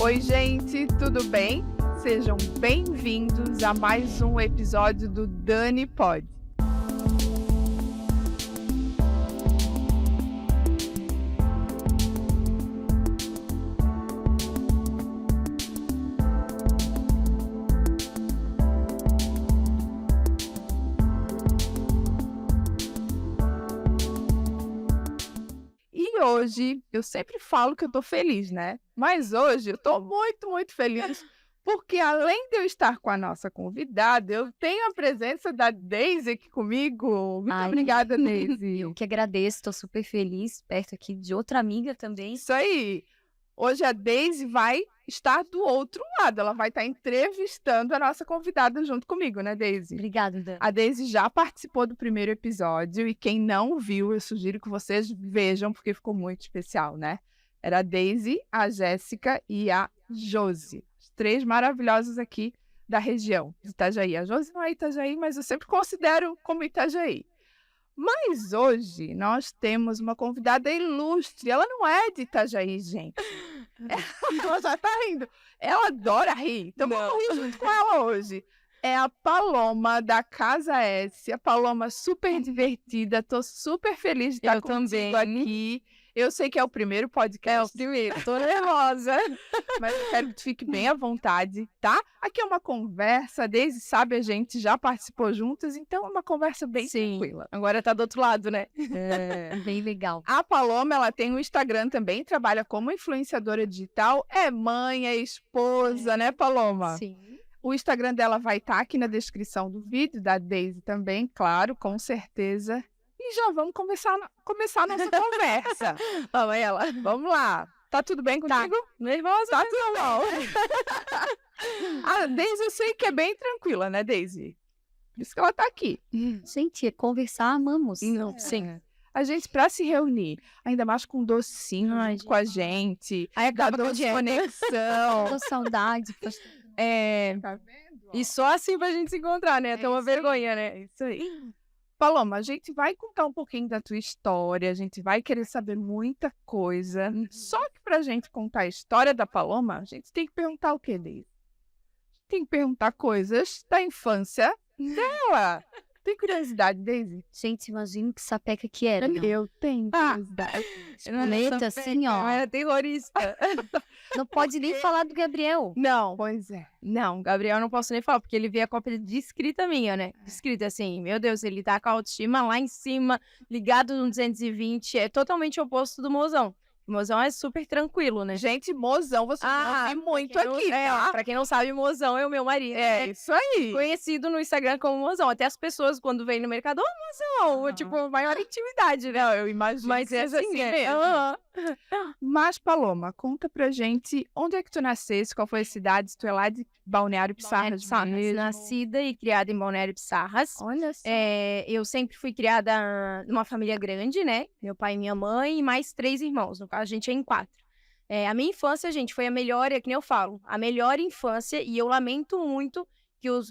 Oi, gente, tudo bem? Sejam bem-vindos a mais um episódio do Dani Pod. E hoje, eu sempre falo que eu tô feliz, né? Mas hoje eu tô muito feliz, porque além de eu estar com a nossa convidada, eu tenho a presença da Daisy aqui comigo. Muito obrigada, Daisy. Eu que agradeço, estou super feliz, perto aqui de outra amiga também. Isso aí. Hoje a Daisy vai estar do outro lado, ela vai estar entrevistando a nossa convidada junto comigo, né, Daisy? Obrigada, Dan. A Daisy já participou do primeiro episódio e quem não viu, eu sugiro que vocês vejam, porque ficou muito especial, né? Era a Daisy, a Jéssica e a Josi. Os três maravilhosos aqui da região de Itajaí. A Josi não é Itajaí, mas eu sempre considero como Itajaí. Mas hoje nós temos uma convidada ilustre. Ela não é de Itajaí, gente. Ela já tá rindo. Ela adora rir. Então vamos rir junto com ela hoje. É a Paloma da Casa S. A Paloma super divertida. Tô super feliz de estar contigo aqui. Eu sei que é o primeiro podcast. É o primeiro, tô nervosa. Mas eu quero que tu fique bem à vontade, tá? Aqui é uma conversa, a Daisy sabe, a gente já participou juntas, então é uma conversa bem tranquila. Agora tá do outro lado, né? É. Bem legal. A Paloma, ela tem um Instagram também, trabalha como influenciadora digital, é mãe, é esposa, né, Paloma? Sim. O Instagram dela vai estar aqui na descrição do vídeo, da Daisy também, claro, com certeza. E já vamos começar a nossa conversa. Vamos ela. Vamos lá. Tá tudo bem contigo? Nervosa? Tá tudo bom. A Daisy eu sei que é bem tranquila, né, Daisy? Por isso que ela tá aqui. Gente, conversar, amamos. Não, Sim. A gente, pra se reunir, ainda mais com um docinho junto com a gente, Aí dá acaba com a desconexão. Tô saudade. É, tá vendo? E só assim pra gente se encontrar, né? Tem uma isso aí. vergonha, né? Isso aí. Paloma, a gente vai contar um pouquinho da tua história, a gente vai querer saber muita coisa. Só que pra gente contar a história da Paloma, a gente tem que perguntar o quê, Daisy? Tem que perguntar coisas da infância dela. Tem curiosidade, Daisy? Gente, imagina que sapeca que era. não? Eu tenho curiosidade. Espoleta, assim, ó. É terrorista. Não pode nem falar do Gabriel. Não, pois é. Não, Gabriel eu não posso nem falar, porque ele vê a cópia de escrita minha, né? Escrita assim, meu Deus, ele tá com a autoestima lá em cima, ligado no 220, é totalmente oposto do Mozão. O Mozão é super tranquilo, né? Gente, mozão, você ouve muito aqui, tá? Pra quem não sabe, Mozão é o meu marido. É isso aí. Conhecido no Instagram como Mozão. Até as pessoas, quando vêm no mercado, Mozão, tipo, maior intimidade, né? Não, eu imagino. Mas que é seja assim, mesmo. Mas, Paloma, conta pra gente onde é que tu nasceste, qual foi a cidade, se tu é lá de Balneário Pissarras mesmo. Nascida e criada em Balneário Pissarras. Olha só. Eu sempre fui criada numa família grande, né? Meu pai e minha mãe e mais 3 irmãos. No caso, a gente é em 4. A minha infância, gente, foi a melhor, é que nem eu falo, a melhor infância, e eu lamento muito que o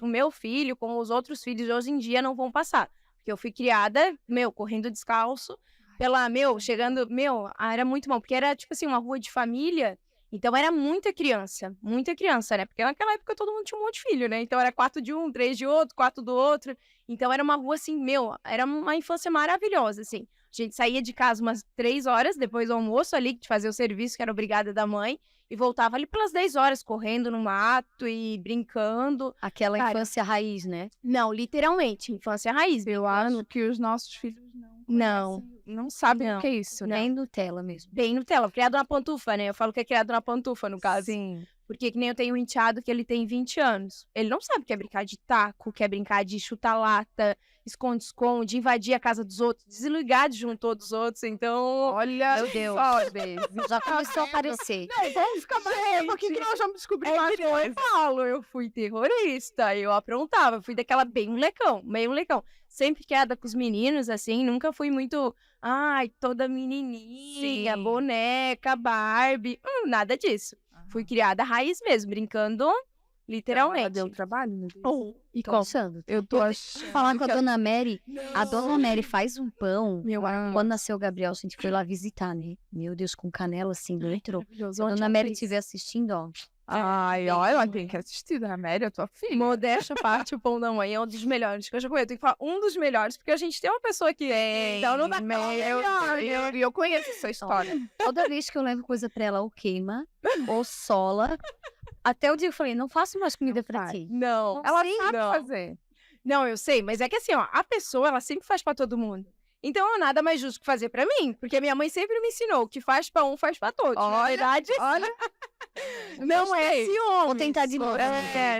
meu filho, como os outros filhos de hoje em dia, não vão passar. Porque eu fui criada, correndo descalço, chegando, era muito bom, porque era, tipo assim, uma rua de família, então era muita criança, né? Porque naquela época todo mundo tinha um monte de filho, né? Então era 4 de um, 3 de outro, 4 do outro. Então era uma rua assim, era uma infância maravilhosa, assim. A gente saía de casa umas 3 horas depois do almoço ali, de fazer o serviço, que era obrigada da mãe, e voltava ali pelas 10 horas, correndo no mato e brincando. Aquela infância raiz, né? Não, literalmente, infância raiz. Eu acho que os nossos filhos não sabem o que é isso, né? Nem Nutella mesmo. Bem Nutella, criado na pantufa, né? Eu falo que é criado na pantufa, no caso. Sim. Porque que nem eu tenho um enteado que ele tem 20 anos. Ele não sabe o que é brincar de taco, quer brincar de chutar lata, esconde-esconde, invadir a casa dos outros, desligar de junto dos outros, então... Olha, Meu Deus. só, Daisy. Já começou a aparecer. Não, vamos ficar mais um pouquinho que nós vamos descobrir mais que eu coisas. falo, eu fui terrorista, eu aprontava, fui daquela bem molecão. Sempre criada com os meninos, assim, nunca fui muito, toda menininha, boneca, Barbie, nada disso. Fui criada raiz mesmo, brincando Literalmente. Deu trabalho, meu Deus. E Tô achando. Eu tô achando. Falar com a que dona Mary. A dona Mary faz um pão. Meu amor. Quando nasceu o Gabriel, a gente foi lá visitar, né? Meu Deus, com canela assim dentro. Se a Onde dona ela Mary fez? estiver assistindo, ó. Ai, olha, ela tem que assistir, dona Amélia, tua filha. Modéstia à parte, o pão da mãe é um dos melhores que eu já conheço. Eu tenho que falar um dos melhores, porque a gente tem uma pessoa que então não dá Eu conheço essa história. Toda vez que eu levo coisa pra ela, ou queima, ou sola. Até o dia que eu falei, não faço mais comida pra ti. Não. Ela sei, sabe não. fazer. Não, eu sei, mas é que assim, ó, a pessoa, ela sempre faz pra todo mundo. Então, nada mais justo que fazer pra mim, porque a minha mãe sempre me ensinou que faz pra um, faz pra todos. Na verdade, Olha, não é ciúme. Vou tentar de novo.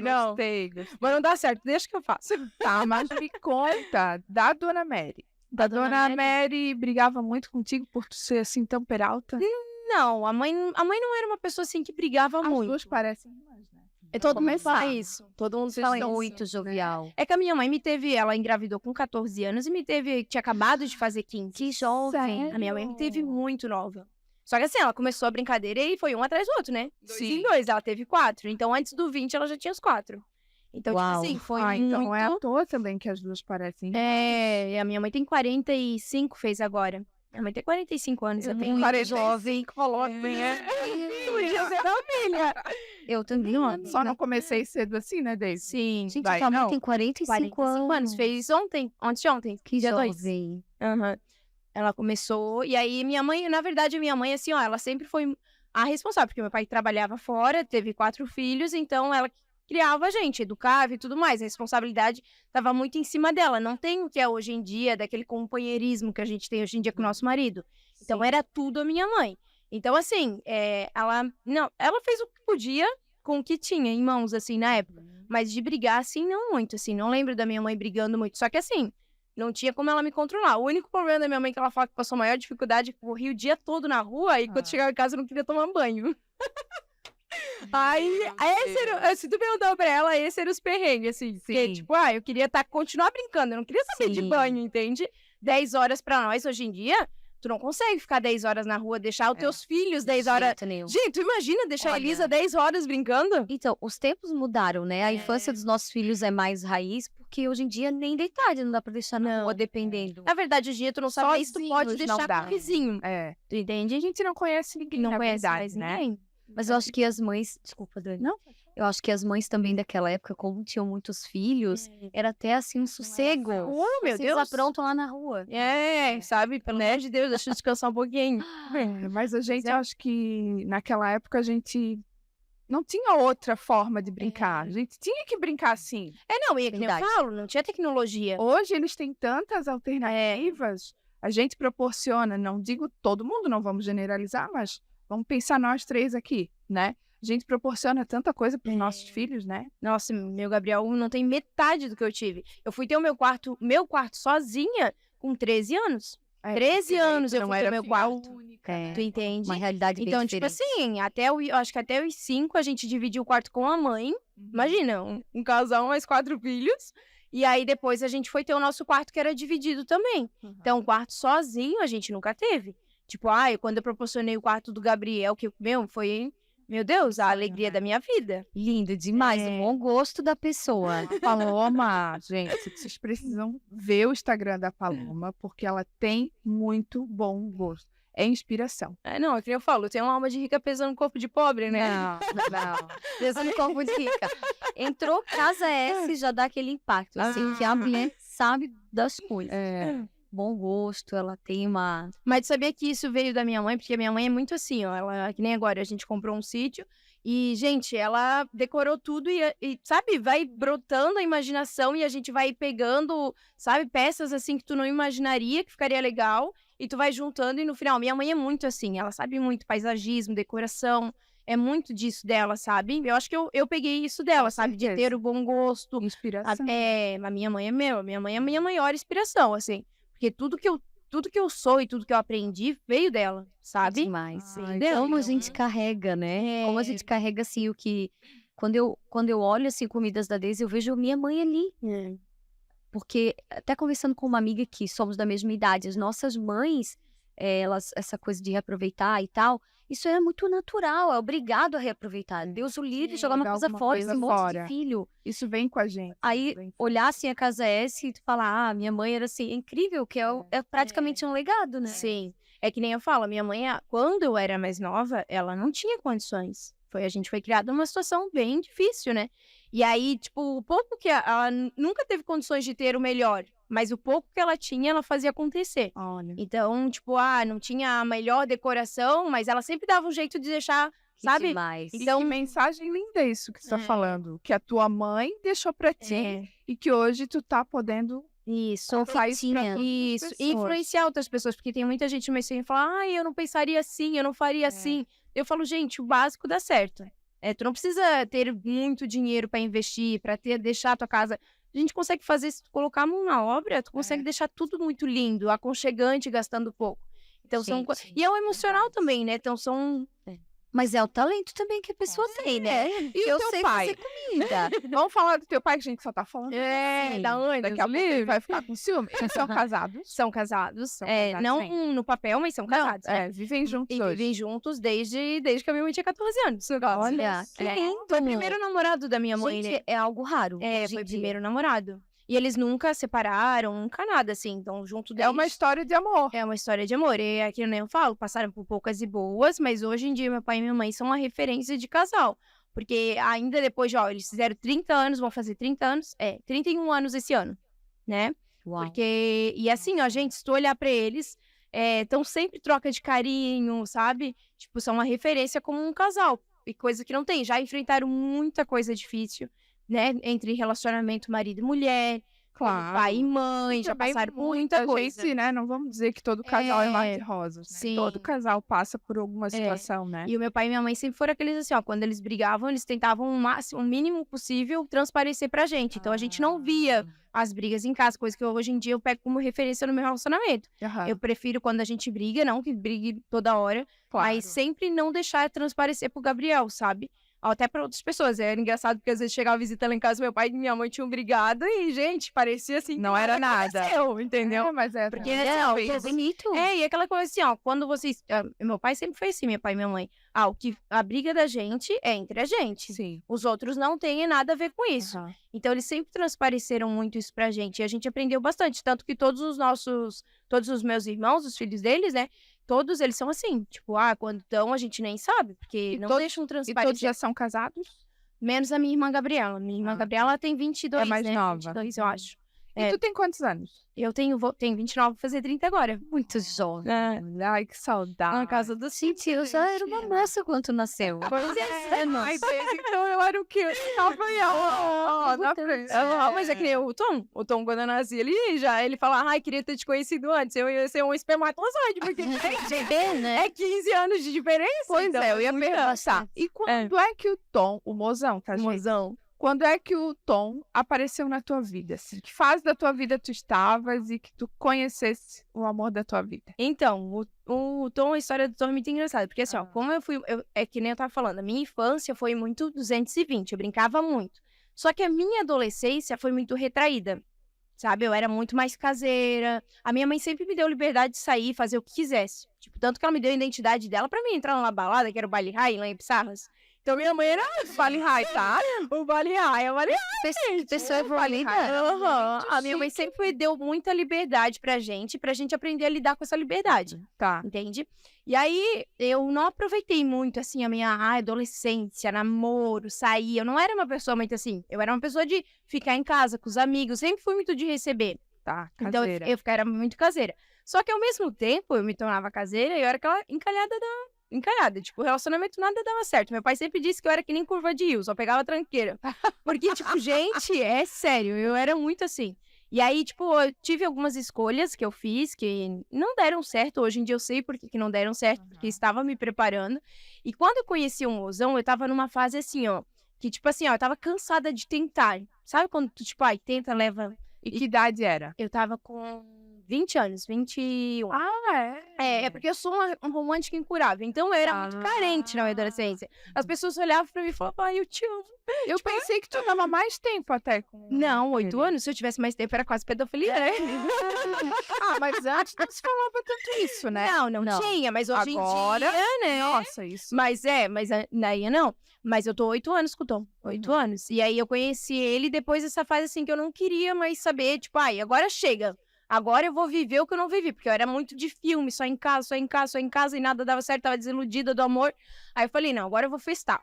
Não. Gostei. Mas não dá certo, deixa que eu faço. Tá, mas me conta da dona Mary. A dona Mary brigava muito contigo por tu ser assim tão peralta? Não, a mãe não era uma pessoa assim que brigava As muito. duas parecem irmãs, né? Todo mundo Começar. fala isso. Todo mundo Vocês fala são isso. Muito jovial. É que a minha mãe ela engravidou com 14 anos e tinha acabado de fazer 15. Que jovem. A minha mãe me teve muito nova. Só que assim, ela começou a brincadeira e foi um atrás do outro, né? 2 em 2, ela teve 4. Então, antes do 20, ela já tinha os 4. Então, Uau. tipo assim, foi Então muito... é à toa também que as duas parecem irmãs. É, a minha mãe tem 45, fez agora. Minha mãe tem 45 anos, eu tenho 40 jovem. Coloca, né? Podia ser da filha. Eu também, ó. Só não comecei cedo assim, né, Daisy? Sim, Gente, Vai, tua mãe não. tem 45 45 anos. Fez ontem, antes de ontem. Que dia 2. jovem. Aham. Ela começou, e aí minha mãe, na verdade, a minha mãe, assim, ó, ela sempre foi a responsável, porque meu pai trabalhava fora, teve 4 filhos, então ela criava a gente, educava e tudo mais. A responsabilidade estava muito em cima dela. Não tem o que é hoje em dia, daquele companheirismo que a gente tem hoje em dia com o nosso marido. Então era tudo a minha mãe. Então, assim, ela fez o que podia com o que tinha em mãos, assim, na época. Mas de brigar, assim, não muito, assim. Não lembro da minha mãe brigando muito. Só que, assim, não tinha como ela me controlar. O único problema da minha mãe que ela fala que passou a maior dificuldade é que corria o dia todo na rua e quando chegava em casa eu não queria tomar banho. Aí, se tu perguntar pra ela, esse era os perrengues, assim. Porque, Sim. tipo, eu queria continuar brincando, eu não queria saber de Sim. banho, entende? 10 horas pra nós, hoje em dia, tu não consegue ficar 10 horas na rua, deixar os teus filhos 10 horas... Jeito nenhum. Gente, tu imagina deixar a Olha. Elisa 10 horas brincando? Então, os tempos mudaram, né? A infância dos nossos filhos é mais raiz, porque hoje em dia nem deitado não dá pra deixar na rua, dependendo. Na verdade, hoje em dia, tu não sabe nem se tu pode Sozinhos não deixar dá. com o vizinho. É. Tu entende? A gente não conhece ninguém, Não na conhece verdade, mais né? ninguém. Mas eu acho que as mães... Desculpa, Dani. Não. Eu acho que as mães também daquela época, como tinham muitos filhos, era até assim um sossego. Oh, meu Vocês Deus. aprontam lá na rua. Sabe? Pelo amor de Deus, deixa eu descansar um pouquinho. Mas a gente, acho que naquela época a gente não tinha outra forma de brincar. A gente tinha que brincar assim. Não, e é que nem eu Verdade. falo, não tinha tecnologia. Hoje eles têm tantas alternativas. A gente proporciona, não digo todo mundo, não vamos generalizar, mas vamos pensar nós 3 aqui, né? A gente proporciona tanta coisa para os nossos filhos, né? Nossa, meu Gabriel não tem metade do que eu tive. Eu fui ter o meu quarto sozinha com 13 anos. 13 anos eu fui ter meu quarto. É, Tu entende? uma realidade bem Então, tipo diferente. assim, eu acho que até os 5 a gente dividiu o quarto com a mãe. Imagina, um casal, mais 4 filhos. E aí depois a gente foi ter o nosso quarto que era dividido também. Então, o quarto sozinho a gente nunca teve. Tipo, quando eu proporcionei o quarto do Gabriel, que, foi, meu Deus, a alegria da minha vida. Lindo demais, o bom gosto da pessoa. Paloma, gente, vocês precisam ver o Instagram da Paloma, porque ela tem muito bom gosto. É inspiração. Não, é que eu falo, tem uma alma de rica pesando no corpo de pobre, né? Não. Deus no corpo de rica. Entrou casa S, já dá aquele impacto, assim, que a mulher sabe das coisas. Bom gosto, ela tem uma... Mas sabia que isso veio da minha mãe, porque a minha mãe é muito assim, ó. Ela, que nem agora, a gente comprou um sítio e, gente, ela decorou tudo e, sabe, vai brotando a imaginação e a gente vai pegando, sabe, peças assim que tu não imaginaria que ficaria legal e tu vai juntando e no final, minha mãe é muito assim, ela sabe muito paisagismo, decoração, é muito disso dela, sabe? Eu acho que eu peguei isso dela, sabe, de ter o bom gosto. Inspiração. A minha mãe é a minha mãe é a minha maior inspiração, assim. Porque tudo que eu sou e tudo que eu aprendi veio dela, sabe? Demais. Entendeu? Como a gente carrega, né? Como a gente carrega, assim, o que... Quando eu olho, assim, comidas da Daisy, eu vejo minha mãe ali. Porque, até conversando com uma amiga que somos da mesma idade, as nossas mães, elas, essa coisa de reaproveitar e tal, Isso é muito natural, é obrigado a reaproveitar. Deus o livre, jogar uma jogar coisa alguma fora, coisa esse monte fora. de filho. Isso vem com a gente. Aí, vem- olhar assim a Casa S e tu falar, minha mãe era assim, é incrível, que é praticamente um legado, né? Sim. É que nem eu falo, minha mãe, quando eu era mais nova, ela não tinha condições. A gente foi criada numa situação bem difícil, né? E aí, tipo, o pouco que ela nunca teve condições de ter o melhor, mas o pouco que ela tinha, ela fazia acontecer. Olha, Então, tipo, não tinha a melhor decoração, mas ela sempre dava um jeito de deixar, Que sabe? demais. então, que mensagem linda isso que você tá falando. Que a tua mãe deixou pra ti É, e que hoje tu tá podendo isso. passar isso pra Tinha. todas as Isso, e pessoas. influenciar outras pessoas, porque tem muita gente no meio e fala, eu não pensaria assim, eu não faria assim. Eu falo, gente, o básico dá certo. Tu não precisa ter muito dinheiro para investir, para deixar a tua casa. A gente consegue fazer, se tu colocar a mão na obra, tu consegue deixar tudo muito lindo, aconchegante, gastando pouco. Então Gente, e é o emocional também, né? Então são Mas é o talento também que a pessoa tem, né? E Eu o teu sei pai? fazer comida. Vamos falar do teu pai, que a gente só tá falando. da onde? Daqui a pouco ele vai ficar com ciúme. Eles são casados. São casados. São casados, Não sim. no papel, mas são casados. né? Vivem juntos E hoje. vivem juntos desde que a minha mãe tinha 14 anos. Olha, que lindo. Foi o primeiro namorado da minha mãe, Gente, né? é algo raro. É, hoje foi em o dia. primeiro namorado. E eles nunca separaram, nunca nada, assim. Então, junto É deles... uma história de amor. É uma história de amor. E aqui nem eu falo, passaram por poucas e boas, mas hoje em dia meu pai e minha mãe são uma referência de casal. Porque ainda depois de, eles fizeram 30 anos, vão fazer 30 anos, 31 anos esse ano, né? Uau. Porque, e assim, gente, se tu olhar pra eles, estão sempre troca de carinho, sabe? Tipo, são uma referência como um casal. E coisa que não tem. Já enfrentaram muita coisa difícil, né? Entre relacionamento marido e mulher, Claro. pai e mãe, E já também passaram por muita coisa. gente, né? Não vamos dizer que todo casal é mar É, de rosas, né? sim. Todo casal passa por alguma situação, né? E o meu pai e minha mãe sempre foram aqueles assim, quando eles brigavam, eles tentavam o mínimo possível transparecer pra gente. Então a gente não via as brigas em casa, coisa que hoje em dia eu pego como referência no meu relacionamento. Aham, Eu prefiro quando a gente briga, não que brigue toda hora, claro. mas sempre não deixar transparecer pro Gabriel, sabe? Até pra outras pessoas. Era engraçado porque às vezes chegava visita lá em casa, meu pai e minha mãe tinham brigado e, gente, parecia assim. Não era nada. Aconteceu, entendeu? Mas é Porque É bonito. e aquela coisa assim, quando vocês. Meu pai sempre foi assim, meu pai e minha mãe. A briga da gente é entre a gente. Sim. Os outros não têm nada a ver com isso. Aham. Então, eles sempre transpareceram muito isso pra gente. E a gente aprendeu bastante. Tanto que todos os meus irmãos, os filhos deles, né? Todos eles são assim. Tipo, quando estão, a gente nem sabe. Porque E não todos- deixam E todos transparecer. já são casados? Menos a minha irmã Gabriela. Minha irmã Gabriela tem 22, É mais né? nova. 22, eu acho. E tu tem quantos anos? Eu tenho 29, vou fazer 30 agora. Muito jovem. Ai, que saudade. Na casa do Gente, eu já era uma moça quando nasceu. Pois é. Ai, Deus, então eu era o quê? Eu tava na frente. Mas é que nem o Tom. O Tom, quando eu nasci, ele fala, queria ter te conhecido antes. Eu ia ser um espermatozoide, porque Bebê, né? é 15 anos de diferença. Pois então é, eu ia muito perguntar. E quando é que o Tom, o mozão, tá, gente? mozão. Quando é que o Tom apareceu na tua vida? Assim, que fase da tua vida tu estavas e que tu conhecesse o amor da tua vida? Então, o Tom, a história do Tom é muito engraçada. Porque assim, como é que nem eu tava falando, a minha infância foi muito 220, eu brincava muito. Só que a minha adolescência foi muito retraída, sabe? Eu era muito mais caseira. A minha mãe sempre me deu liberdade de sair, fazer o que quisesse. Tipo, tanto que ela me deu a identidade dela pra mim entrar numa balada, que era o Baile High, lá em Pissarras. Então, minha mãe era Vale High, tá? o Baile High, é o Baile High. Pessoa evoluída. Aham. A minha mãe sempre deu muita liberdade pra gente aprender a lidar com essa liberdade, Tá. entende? E aí, eu não aproveitei muito, assim, a minha adolescência, namoro, sair. Eu não era uma pessoa muito assim. Eu era uma pessoa de ficar em casa com os amigos. Sempre fui muito de receber. Tá, Então, caseira. eu era muito caseira. Só que, ao mesmo tempo, eu me tornava caseira e eu era aquela encalhada. Tipo, o relacionamento nada dava certo. Meu pai sempre disse que eu era que nem curva de rio, só pegava tranqueira. Porque, tipo, gente, é sério, eu era muito assim. E aí, tipo, eu tive algumas escolhas que eu fiz que não deram certo. Hoje em dia eu sei por que não deram certo, porque estava me preparando. E quando eu conheci o mozão, eu tava numa fase assim, que tipo assim, eu tava cansada de tentar. Sabe quando tu, tipo, tenta, leva... E que idade era? Eu tava com 20 anos, 21. É porque eu sou uma romântica incurável. Então, eu era muito carente na minha adolescência. As pessoas olhavam pra mim e falavam, eu te amo. Eu pensei que tu dava mais tempo até com Não, 8 ele. anos. Se eu tivesse mais tempo, era quase pedofilia, né? Mas antes não se falava tanto isso, né? Não tinha, mas hoje Agora, em dia, né? Nossa, isso. Mas daí não. Mas eu tô 8 anos com o Tom. 8 anos. E aí eu conheci ele depois dessa fase assim que eu não queria mais saber, tipo, agora chega. Agora eu vou viver o que eu não vivi, porque eu era muito de filme, só em casa, e nada dava certo, tava desiludida do amor. Aí eu falei, não, agora eu vou festar.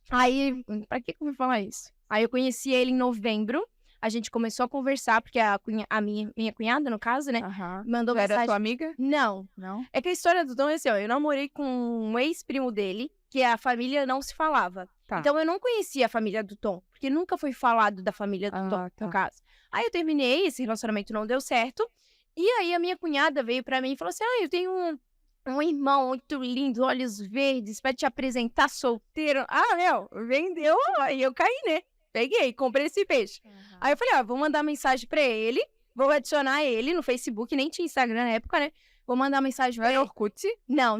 Aí, pra que eu vou falar isso? Aí eu conheci ele em novembro, a gente começou a conversar, porque a minha cunhada, no caso, né, mandou mensagem. Era tua amiga? Não. É que a história do Tom é assim, ó, eu namorei com um ex-primo dele, que a família não se falava. Tá. Então eu não conhecia a família do Tom, porque nunca foi falado da família do Tom, no caso. Aí eu terminei, esse relacionamento não deu certo, e aí a minha cunhada veio pra mim e falou assim, eu tenho um irmão muito lindo, olhos verdes, pra te apresentar solteiro. Vendeu, aí eu caí, né? Peguei, comprei esse peixe. Aí eu falei, vou mandar mensagem pra ele, vou adicionar ele no Facebook, nem tinha Instagram na época, né? Vou mandar mensagem pra ele. Orkut? Não.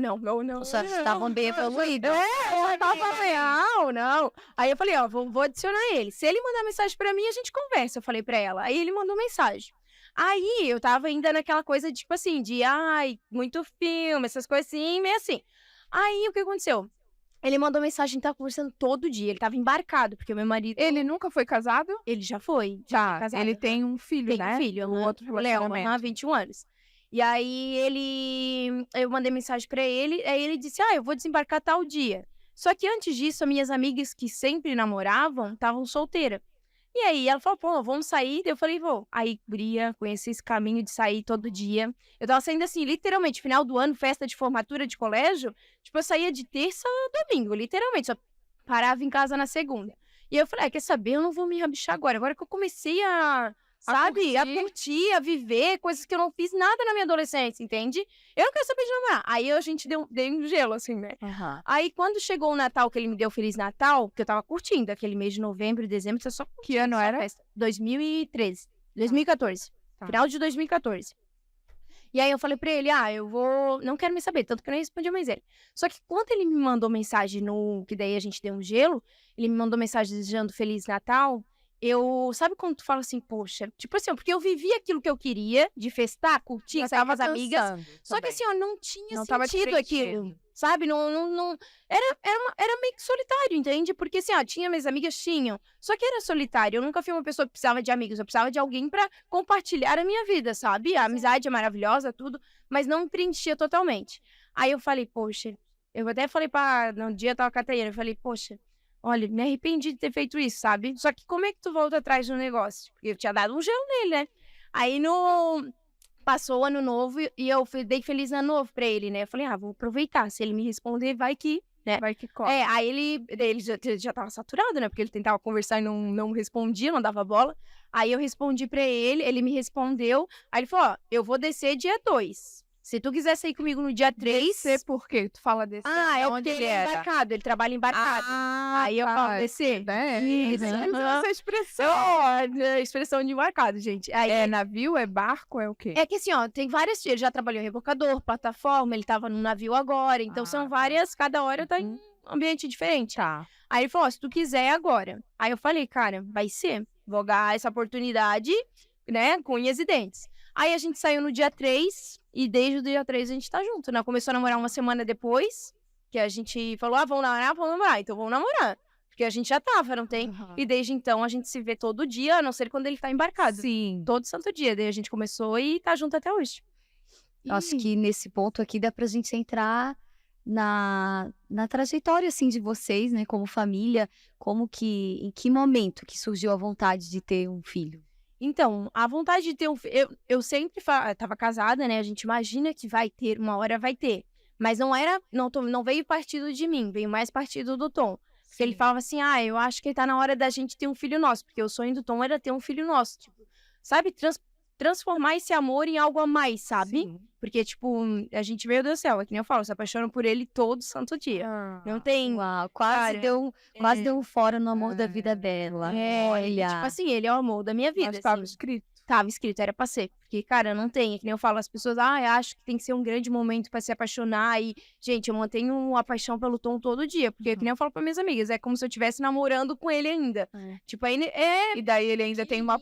Vocês estavam bem evoluídos. Eu tava real, não. Aí eu falei, vou adicionar ele. Se ele mandar mensagem pra mim, a gente conversa, eu falei pra ela. Aí ele mandou mensagem. Aí eu tava ainda naquela coisa, tipo assim, de, muito filme, essas coisas assim, meio assim. Aí o que aconteceu? Ele mandou mensagem, tava conversando todo dia, ele tava embarcado, porque o meu marido... Ele nunca foi casado? Ele já foi. Já, casado. ele tem um filho, Tem né? um filho, Um outro relacionamento. Léo, 21 anos. E aí eu mandei mensagem pra ele, aí ele disse, eu vou desembarcar tal dia. Só que antes disso, as minhas amigas que sempre namoravam, estavam solteiras. E aí ela falou, vamos sair? Eu falei, vou. Aí, guria, conheci esse caminho de sair todo dia. Eu tava saindo assim, literalmente, final do ano, festa de formatura de colégio. Tipo, eu saía de terça a domingo, literalmente. Só parava em casa na segunda. E eu falei, quer saber? Eu não vou me rabichar agora. Agora que eu comecei a curtir, a viver coisas que eu não fiz nada na minha adolescência, entende? Eu não quero saber de namorar. Aí a gente deu um gelo, assim, né? Aí quando chegou o Natal, que ele me deu Feliz Natal, que eu tava curtindo aquele mês de novembro e dezembro, você só curtindo. Que ano era? Festa. 2014. Final de 2014. E aí eu falei pra ele, não quero me saber, tanto que eu nem respondi mais ele. Só que quando ele me mandou mensagem que daí a gente deu um gelo, ele me mandou mensagem desejando Feliz Natal. Sabe quando tu fala assim, poxa, tipo assim, porque eu vivi aquilo que eu queria, de festar, curtir, sair com as amigas, só que assim, não tinha sentido aquilo, sabe? Era meio que solitário, entende? Porque assim, tinha minhas amigas, tinham, só que era solitário, eu nunca fui uma pessoa que precisava de amigos, eu precisava de alguém pra compartilhar a minha vida, sabe? A amizade é maravilhosa, tudo, mas não me preenchia totalmente. Aí eu falei, poxa, eu até falei no dia eu tava com a Tayana, eu falei, poxa, olha, me arrependi de ter feito isso, sabe? Só que como é que tu volta atrás do negócio? Porque eu tinha dado um gelo nele, né? Aí passou o ano novo e eu dei Feliz Ano Novo pra ele, né? Eu falei, vou aproveitar. Se ele me responder, vai que, né? Vai que corre. Aí ele já tava saturado, né? Porque ele tentava conversar e não respondia, não dava bola. Aí eu respondi pra ele me respondeu. Aí ele falou, eu vou descer dia 2. Se tu quiser sair comigo no dia 3... Descer por quê? Tu fala descer. É porque ele é embarcado, ele trabalha embarcado. Aí eu falo descer. Isso. Essa expressão. Expressão de embarcado, gente. Aí, é navio, é barco, é o quê? É que assim, tem várias... Ele já trabalhou em rebocador, plataforma, ele tava num navio agora. Então são várias, cada hora tá em um ambiente diferente. Tá. Aí ele falou, se tu quiser, é agora. Aí eu falei, cara, vai ser. Vou dar essa oportunidade, né, com unhas e dentes. Aí a gente saiu no dia 3 e desde o dia 3 a gente tá junto, né? Começou a namorar uma semana depois, que a gente falou, vamos namorar, então vamos namorar. Porque a gente já tava, não tem? E desde então a gente se vê todo dia, a não ser quando ele tá embarcado. Sim. Todo santo dia. Daí a gente começou e tá junto até hoje. Acho que nesse ponto aqui dá pra gente entrar na trajetória, assim, de vocês, né? Como família, em que momento que surgiu a vontade de ter um filho? Então, a vontade de ter um filho... Eu sempre tava casada, né? A gente imagina que vai ter, uma hora vai ter. Mas não veio partido de mim, veio mais partido do Tom. Porque ele falava assim, eu acho que tá na hora da gente ter um filho nosso. Porque o sonho do Tom era ter um filho nosso. Tipo, sabe? Transformar esse amor em algo a mais, sabe? Sim. Porque, tipo, a gente, meu Deus do céu, é que nem eu falo, se apaixona por ele todo santo dia. Não tem... Uau, quase deu um fora no amor da vida dela. Olha. Tipo assim, ele é o amor da minha vida. Mas estava assim. escrito. Tava escrito, era pra ser. Porque, cara, não tem. É que nem eu falo, as pessoas, acho que tem que ser um grande momento pra se apaixonar. E, gente, eu mantenho a paixão pelo Tom todo dia. Porque, que nem eu falo pra minhas amigas, é como se eu estivesse namorando com ele ainda. Tipo, aí, E daí ele ainda tem uma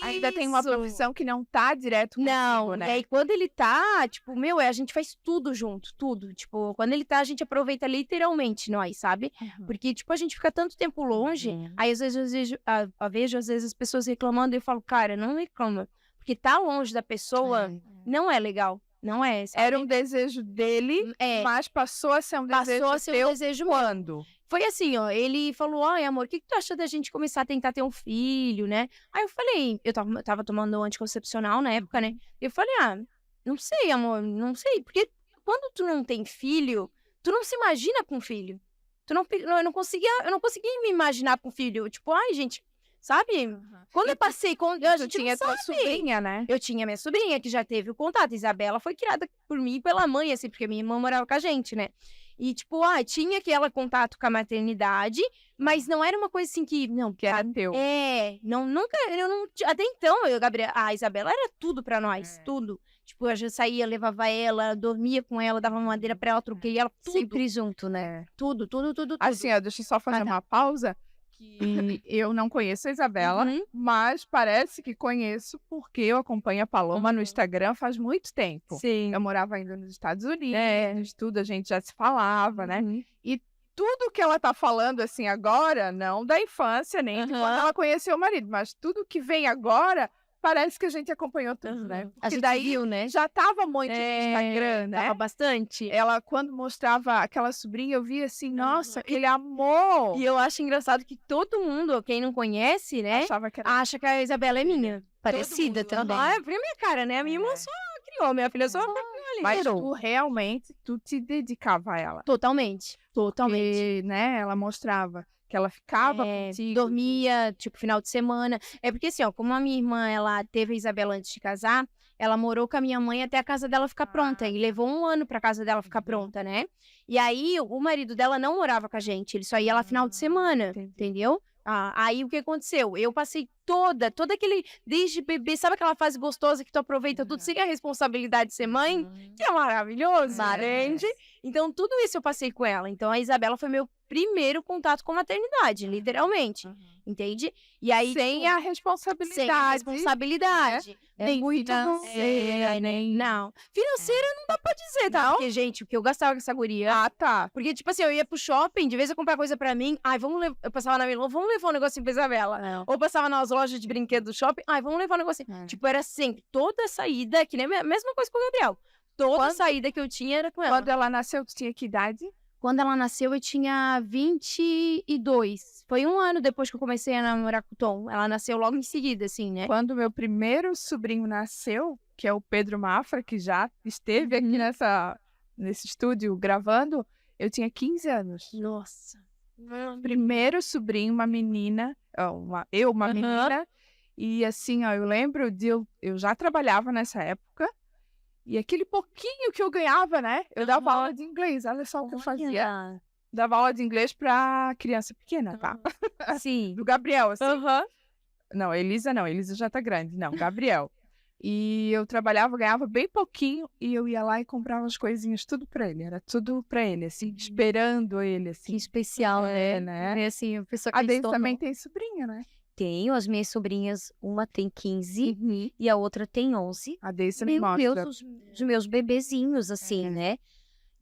ainda tem uma profissão que não tá direto contigo, não, né? e aí quando ele tá, tipo, a gente faz tudo junto, tudo. Tipo, quando ele tá, a gente aproveita literalmente nós, sabe? Porque, tipo, a gente fica tanto tempo longe, aí às vezes eu vejo, às vezes, as pessoas reclamando e eu falo, cara, não reclama. Porque tá longe da pessoa não é legal. Não é, sabe? Era um desejo dele, mas passou a ser um desejo Passou a ser teu um desejo quando? Foi assim, ó, ele falou, ai, amor, o que tu acha da gente começar a tentar ter um filho, né? Aí eu falei, eu tava tomando anticoncepcional na época, né? Eu falei, não sei, amor, não sei. Porque quando tu não tem filho, tu não se imagina com filho. Eu não conseguia me imaginar com filho. Tipo, ai, gente, sabe? Quando eu passei com... A gente tinha não tua sabe. sobrinha, né? Eu tinha minha sobrinha, que já teve o contato. Isabela foi criada por mim e pela mãe, assim, porque minha irmã morava com a gente, né? E, tipo, tinha aquele contato com a maternidade, mas não era uma coisa assim que... Não, Que era teu. nunca... Até então, a Isabela era tudo pra nós, tudo. Tipo, eu já saía, levava ela, dormia com ela, dava madeira pra ela, troquei ela, tudo. Sempre junto, né? Tudo. Assim, ó, deixa eu só fazer uma pausa. Que eu não conheço a Isabela, mas parece que conheço porque eu acompanho a Paloma no Instagram faz muito tempo. Sim. Eu morava ainda nos Estados Unidos, tudo, a gente já se falava, né? E tudo que ela tá falando, assim, agora, não da infância, nem de quando ela conheceu o marido, mas tudo que vem agora, parece que a gente acompanhou tudo, né? Porque A gente daí viu, né? já tava muito no Instagram, né? Tava bastante. Ela, quando mostrava aquela sobrinha, eu via assim, nossa, aquele amor! E eu acho engraçado que todo mundo, quem não conhece, né, Achava que era... acha que a Isabela é minha. Parecida também. É pra minha cara, né? A minha irmã só criou, minha filha só criou ali. Mas tu realmente, tu te dedicava a ela. Totalmente. Porque, né, ela mostrava que ela ficava contigo. Dormia, tipo, final de semana. É porque assim, ó, como a minha irmã, ela teve a Isabela antes de casar, ela morou com a minha mãe até a casa dela ficar pronta. E levou 1 ano pra casa dela ficar pronta, né? E aí, o marido dela não morava com a gente. Ele só ia lá final de semana, entendeu? Aí, o que aconteceu? Eu passei todo aquele... Desde bebê, sabe aquela fase gostosa que tu aproveita tudo sem a responsabilidade de ser mãe? Que é maravilhoso, entende? Então, tudo isso eu passei com ela. Então, a Isabela foi meu primeiro contato com a maternidade, literalmente. Entende? E aí, sem a responsabilidade. Sem a responsabilidade. Nem muito financeira, nem... Não. Financeira não dá pra dizer, tá? Porque, gente, o que eu gastava com essa guria... Ah, tá. Porque, tipo assim, eu ia pro shopping, de vez eu comprar coisa pra mim, eu passava na Milão, vamos levar um negocinho pra Isabela. Ou passava nas lojas de brinquedo do shopping, vamos levar um negocinho. Tipo, era sempre, toda saída, que nem a mesma coisa com o Gabriel. Toda saída que eu tinha era com ela. Quando ela nasceu, tu tinha que idade? Quando ela nasceu, eu tinha 22. Foi 1 ano depois que eu comecei a namorar com o Tom. Ela nasceu logo em seguida, assim, né? Quando meu primeiro sobrinho nasceu, que é o Pedro Mafra, que já esteve aqui nesse estúdio gravando, eu tinha 15 anos. Nossa. Primeiro sobrinho, uma menina, uma menina. E assim, ó, eu lembro eu já trabalhava nessa época. E aquele pouquinho que eu ganhava, né? Eu dava aula de inglês. Olha só o que eu fazia. Dava aula de inglês pra criança pequena, tá? Sim. Do Gabriel, assim. Não, Elisa não. Elisa já tá grande. Não, Gabriel. E eu trabalhava, ganhava bem pouquinho. E eu ia lá e comprava as coisinhas, tudo pra ele. Era tudo pra ele, assim, esperando ele, assim. Que especial, né? É assim, a pessoa A Deise também tem sobrinha, né? Tenho, as minhas sobrinhas, uma tem 15 e a outra tem 11. A Deise Meu mostra. Deus, os meus bebezinhos, assim, né?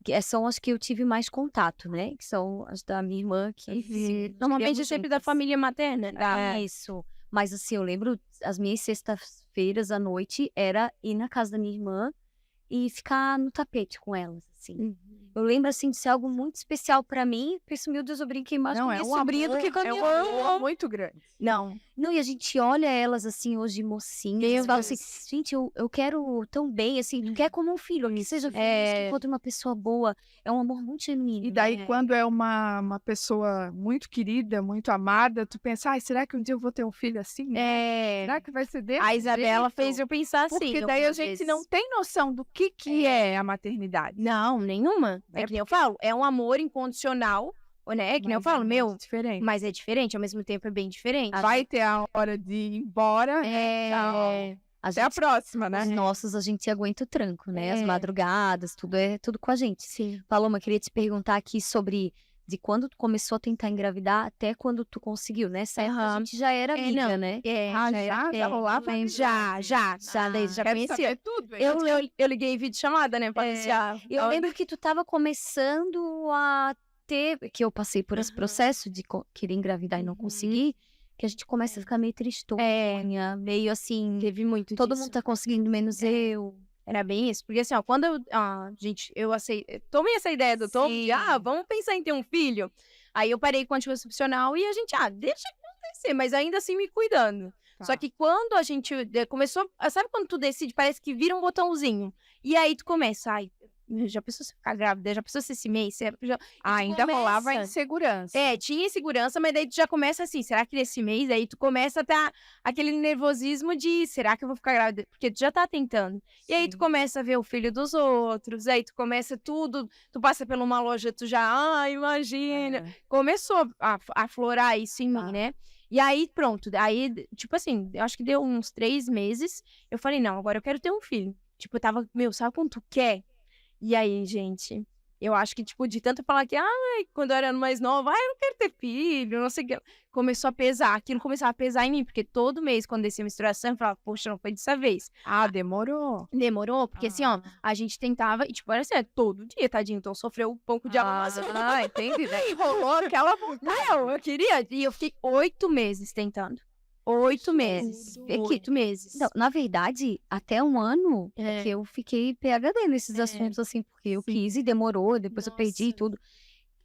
Que são as que eu tive mais contato, né? Que são as da minha irmã, que normalmente é sempre da família materna. Isso. Mas assim, eu lembro, as minhas sextas-feiras à noite era ir na casa da minha irmã e ficar no tapete com elas, assim. Eu lembro, assim, de ser algo muito especial pra mim. Penso, meu Deus, eu brinquei mais com minha sobrinha do que com a minha irmã. Muito grande. Não, e a gente olha elas, assim, hoje mocinhas, e fala assim, gente, eu quero tão bem, assim, tu quer como um filho, que seja feliz, que encontre uma pessoa boa. É um amor muito genuíno. E daí, quando é uma pessoa muito querida, muito amada, tu pensa, ai, será que um dia eu vou ter um filho assim? Será que vai ser desse a Isabela jeito? fez eu pensar assim. Porque daí a gente não tem noção do que é a maternidade. Não, nenhuma. É que nem eu falo, é um amor incondicional, né? Que nem eu Mas falo, é meu, muito diferente. mas é diferente, ao mesmo tempo é bem diferente. Vai ter a hora de ir embora. É, Até a próxima, né? Os nossos, a gente aguenta o tranco, né? As É. madrugadas, tudo é tudo com a gente. sim. Paloma, queria te perguntar aqui sobre de quando tu começou a tentar engravidar até quando tu conseguiu, né? Nessa época a Aham. gente já era amiga, não. né? Já rolava amizade. Já daí já Quero conhecia. saber tudo. Eu liguei em vídeo-chamada, né, pra iniciar. Eu lembro que tu tava começando a ter, que eu passei por esse processo de querer engravidar e não conseguir, que a gente começa a ficar meio tristonha, meio assim, Teve muito todo disso. mundo tá conseguindo menos eu. Era bem isso. Porque assim, ó, quando eu tomei essa ideia do Tom, de, Sim. vamos pensar em ter um filho. Aí eu parei com o anticoncepcional e a gente, deixa acontecer, mas ainda assim me cuidando. Tá. Só que quando a gente começou, sabe quando tu decide, parece que vira um botãozinho. E aí tu começa, já pensou se ficar grávida, já pensou se esse mês, Ainda rolava a começa. insegurança. Tinha insegurança, mas daí tu já começa assim, será que nesse mês, aí tu começa a ter aquele nervosismo de, será que eu vou ficar grávida? Porque tu já tá tentando. E aí tu Sim. começa a ver o filho dos outros, aí tu começa tudo, tu passa por uma loja, tu já, imagina. É. Começou a aflorar isso em mim, né? E aí, pronto, aí, tipo assim, eu acho que deu uns 3 meses, eu falei, não, agora eu quero ter um filho. Tipo, eu tava, sabe quando tu quer? E aí, gente, eu acho que, tipo, de tanto falar que, quando eu era mais nova, eu não quero ter filho, não sei o que. Começou a pesar, aquilo começava a pesar em mim, porque todo mês, quando descia a menstruação, eu falava, poxa, não foi dessa vez. Demorou. Demorou, porque assim, ó, a gente tentava, e tipo, era assim, todo dia, tadinho, então sofreu um pouco de abuso. Entendi. Daí rolou aquela vontade. Não, eu queria, e eu fiquei 8 meses tentando. 8 meses. É que- 8 meses. Não, na verdade, até um ano É. que eu fiquei PhD nesses assuntos, assim, porque eu quis e demorou, depois eu perdi Nossa. tudo.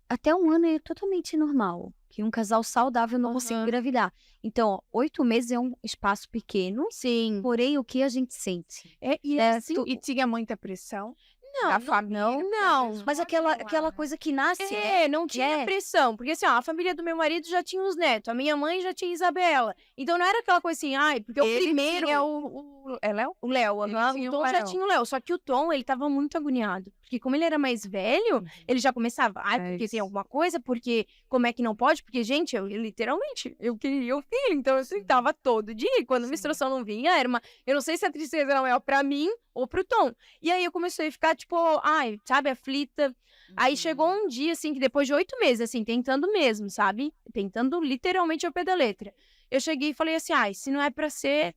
Até um ano é totalmente normal, que um casal saudável não consiga Aham. engravidar. Então, ó, 8 meses é um espaço pequeno, Sim. porém, o que a gente sente? E É, assim, tu- E tinha muita pressão não, da família. não. Mas aquela coisa que nasce, Não tinha pressão. Porque assim, ó, a família do meu marido já tinha os netos, a minha mãe já tinha Isabela. Então não era aquela coisa assim, porque o Ele primeiro. tinha o Léo? O Léo, Ele aham, tinha o o Tom já Léo. tinha o Léo. Só que o Tom, ele tava muito agoniado. Porque como ele era mais velho, ele já começava, porque tem isso. alguma coisa, porque como é que não pode? Porque, gente, literalmente, eu queria o filho, então eu sentava todo dia. E quando a menstruação não vinha, era uma... Eu não sei se a tristeza era maior pra mim ou pro Tom. E aí eu comecei a ficar, tipo, sabe, aflita. Aí chegou um dia, assim, que depois de 8 meses, assim, tentando mesmo, sabe? Tentando literalmente ao pé da letra. Eu cheguei e falei assim, se não é pra ser...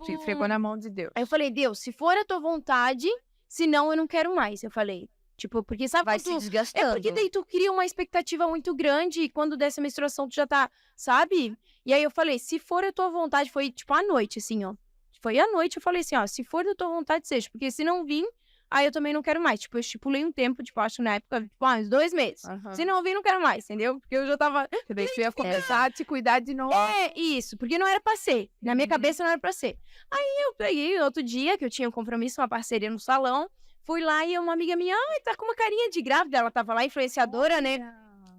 Te entregou na mão de Deus. Aí eu falei, Deus, se for a tua vontade, senão eu não quero mais. Eu falei, tipo, porque sabe vai quando se tu... desgastando. porque daí tu cria uma expectativa muito grande e quando desce a menstruação tu já tá, sabe? E aí eu falei, se for a tua vontade, foi tipo à noite, assim, ó. Foi à noite, eu falei assim, se for da tua vontade, seja. Porque se não vir, aí eu também não quero mais. Tipo, eu estipulei um tempo, tipo, acho na época, tipo, uns 2 meses. Aham. Se não vir, não quero mais, entendeu? Porque eu já tava... Porque daí tu ia começar a te cuidar de novo. Isso, porque não era pra ser. Na minha cabeça não era pra ser. Aí eu peguei outro dia, que eu tinha um compromisso, uma parceria no salão, fui lá e uma amiga minha, tá com uma carinha de grávida, ela tava lá, influenciadora, né?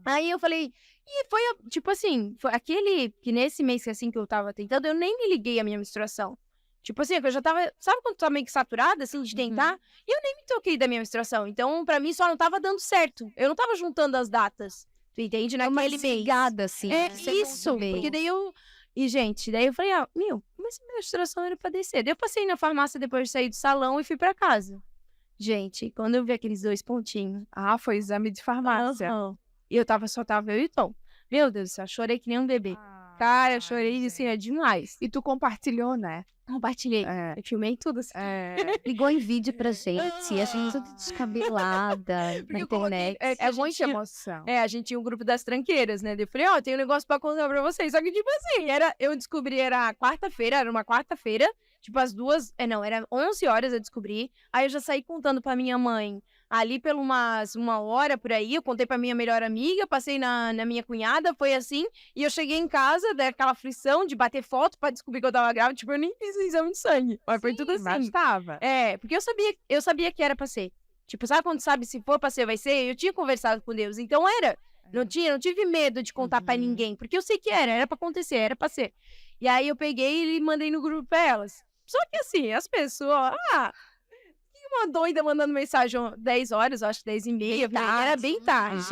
Aí eu falei, e foi, tipo assim, foi aquele, que nesse mês assim que eu tava tentando, eu nem me liguei à minha menstruação. Tipo assim, eu já tava, sabe quando tu tá meio que saturada, assim, de tentar? E eu nem me toquei da minha menstruação. Então, pra mim, só não tava dando certo. Eu não tava juntando as datas, tu entende? uma Naquele mês. desligada, assim. Isso, porque daí eu... E, gente, daí eu falei, mas a menstruação era pra descer. Daí eu passei na farmácia depois de sair do salão e fui pra casa. Gente, quando eu vi aqueles 2 pontinhos... Foi exame de farmácia. aham, e só tava eu e Tom. Meu Deus do céu, chorei que nem um bebê. Cara, eu chorei, assim, é demais. E tu compartilhou, né? Compartilhei. É. Eu filmei tudo, assim. Ligou em vídeo pra gente, a gente tudo descabelada na eu coloquei- internet. que a É gente muita tinha- emoção. A gente tinha um grupo das tranqueiras, né? Daí eu falei, tem um negócio pra contar pra vocês. Só que, tipo assim, eu descobri, era quarta-feira, era uma quarta-feira, tipo, às 2, era 11 horas eu descobri. Aí eu já saí contando pra minha mãe, ali pela uma hora por aí, eu contei pra minha melhor amiga, passei na minha cunhada, foi assim. E eu cheguei em casa, daquela aflição de bater foto pra descobrir que eu tava grávida, tipo, eu nem fiz o exame de sangue. Mas foi tudo assim. Mas tava. Porque eu sabia que era pra ser. Tipo, sabe quando sabe se for pra ser, vai ser? Eu tinha conversado com Deus, então era. Não tive medo de contar pra ninguém, porque eu sei que era pra acontecer, era pra ser. E aí eu peguei e mandei no grupo pra elas. Só que assim, as pessoas, uma doida mandando mensagem 10 horas, eu acho 10h30, era bem tarde.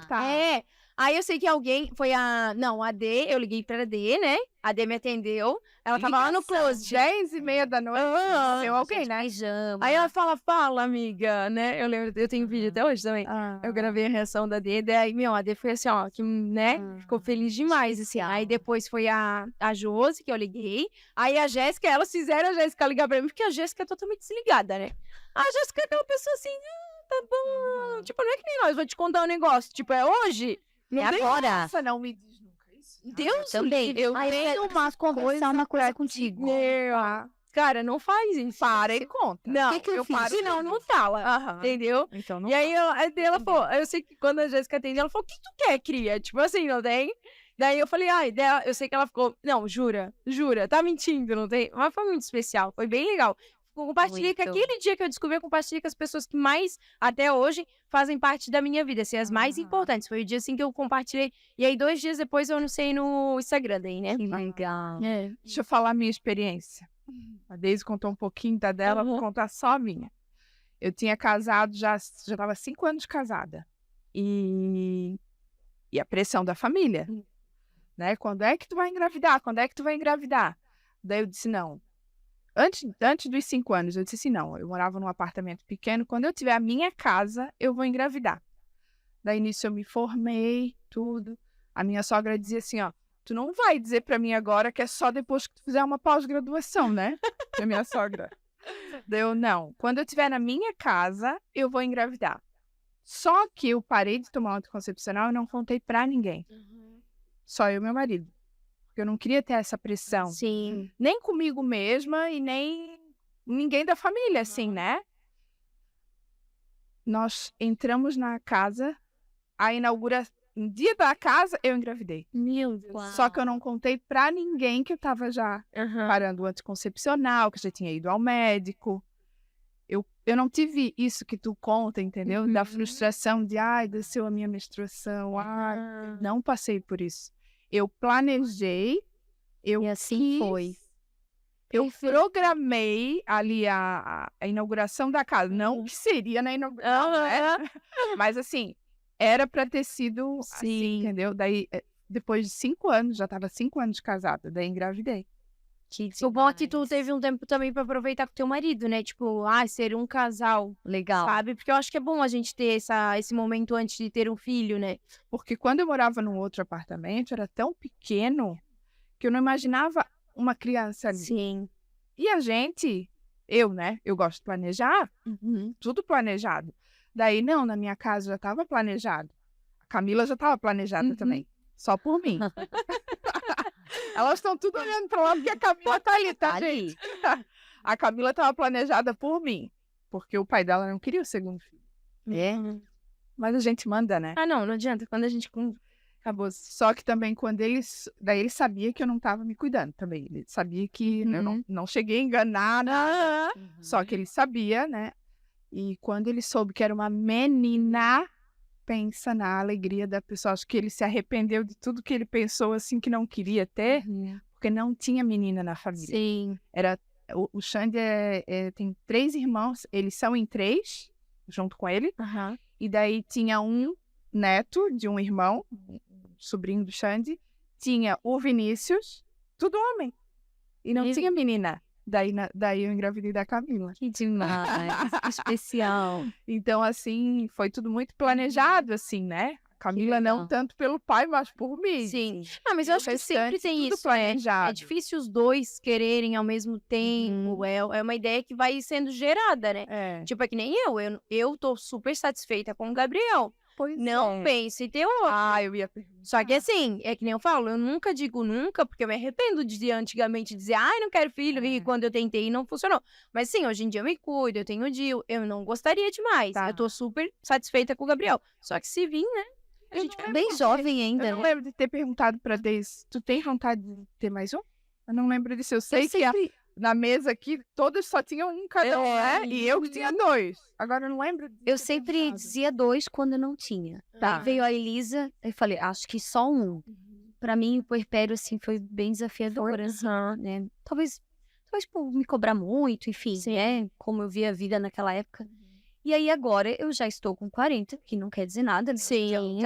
Tá. Aí eu sei que alguém, foi não, a D, eu liguei pra D, né? A D me atendeu, ela tava lá no closet. 10h30 da noite, deu alguém, né? Pijama. Aí ela fala, amiga, né? Eu lembro, eu tenho vídeo até hoje também. Eu gravei a reação da D, daí, a D foi assim, ó, que, né? Ficou feliz demais, assim. Aí depois foi a Josi, que eu liguei. Aí a Jéssica, elas fizeram a Jéssica ligar pra mim, porque a Jéssica é totalmente desligada, né? A Jéssica é aquela pessoa assim, tá bom. Tipo, não é que nem nós, vou te contar um negócio. Tipo, é hoje? É agora. Nossa, não me diz nunca isso. Deus Também. eu Aí eu tenho uma conversar uma coisa contigo. Cara, não faz isso. Para e conta. Não, que eu fiz? Senão não fala. Aham. Entendeu? Então não E aí ela falou, eu sei que quando a Jéssica atendeu, ela falou, o que tu quer, cria? Tipo assim, não tem? Daí eu falei, eu sei que ela ficou, não, jura, tá mentindo, não tem? Mas foi muito especial, foi bem legal. Compartilhei que aquele dia que eu descobri, eu compartilhei com as pessoas que mais, até hoje, fazem parte da minha vida, assim, as mais importantes. Foi o dia, assim, que eu compartilhei. E aí, 2 dias depois, eu anunciei no Instagram daí, né? Que legal. Deixa eu falar a minha experiência. A Deise contou um pouquinho da dela, vou contar só a minha. Eu tinha casado, já estava 5 anos de casada. E a pressão da família, né? Quando é que tu vai engravidar? Quando é que tu vai engravidar? Daí eu disse, não. Antes dos 5 anos, eu disse assim, não, eu morava num apartamento pequeno, quando eu tiver a minha casa, eu vou engravidar. Daí, nisso, eu me formei, tudo. A minha sogra dizia assim, ó, tu não vai dizer pra mim agora que é só depois que tu fizer uma pós-graduação, né? A minha sogra. Daí eu, não, quando eu tiver na minha casa, eu vou engravidar. Só que eu parei de tomar anticoncepcional e não contei pra ninguém. Só eu e meu marido. Porque eu não queria ter essa pressão. Sim. Nem comigo mesma e nem ninguém da família, assim, né? Nós entramos na casa, no dia da casa, eu engravidei. Meu Deus. Uau. Só que eu não contei pra ninguém que eu tava já parando o anticoncepcional, que eu já tinha ido ao médico. Eu não tive isso que tu conta, entendeu? Da frustração de, desceu a minha menstruação, não passei por isso. Eu planejei, E assim foi. Eu programei ali a inauguração da casa. Não que seria na inauguração, né? Mas assim, era pra ter sido assim, entendeu? Daí, depois de 5 anos, já tava 5 anos de casada, daí engravidei. O bom é que tu teve um tempo também pra aproveitar com teu marido, né? Tipo, ser um casal, Legal. sabe? Porque eu acho que é bom a gente ter esse momento antes de ter um filho, né? Porque quando eu morava num outro apartamento, era tão pequeno que eu não imaginava uma criança ali. Sim. E a gente, né? Eu gosto de planejar, tudo planejado. Daí, não, na minha casa já estava planejado. A Camila já estava planejada também, só por mim. Elas estão tudo olhando para lá porque a Camila tá ali, tá, gente? A Camila estava planejada por mim, porque o pai dela não queria o segundo filho. Mas a gente manda, né? Não adianta. Quando a gente acabou. Só que também daí ele sabia que eu não estava me cuidando também. Ele sabia que eu não cheguei a enganar nada. Só que ele sabia, né? E quando ele soube que era uma menina, pensa na alegria da pessoa. Acho que ele se arrependeu de tudo que ele pensou assim que não queria ter, porque não tinha menina na família. Sim. O Xande tem 3 irmãos, eles são em 3, junto com ele. E daí tinha um neto de um irmão, sobrinho do Xande, tinha o Vinícius, tudo homem. E não tinha menina. Daí eu engravidei da Camila. Que demais, que especial. Então, assim, foi tudo muito planejado, assim, né? Camila não tanto pelo pai, mas por mim. Sim. Mas eu acho que sempre tem isso, planejado. É difícil os dois quererem ao mesmo tempo. É uma ideia que vai sendo gerada, né? Tipo, é que nem eu tô super satisfeita com o Gabriel. Não pense em ter outro. Eu ia perguntar. Só que assim, é que nem eu falo, eu nunca digo nunca, porque eu me arrependo de antigamente dizer, não quero filho, e quando eu tentei não funcionou. Mas sim, hoje em dia eu me cuido, eu tenho o Dil, eu não gostaria de mais. Eu tô super satisfeita com o Gabriel. Só que se vir, né? A gente é bem jovem ainda, Eu não lembro de ter perguntado pra Deise, tu tem vontade de ter mais um? Eu não lembro disso. Eu sei que na mesa aqui, todas só tinham um cada um, né? E eu que tinha 2. Agora eu não lembro. Eu sempre dizia 2 quando eu não tinha. Aí veio a Elisa, eu falei, acho que só um. Pra mim, o puerpério, assim, foi bem desafiador, né? Talvez por me cobrar muito, enfim, como eu via a vida naquela época. E aí agora eu já estou com 40, que não quer dizer nada, né? Sim.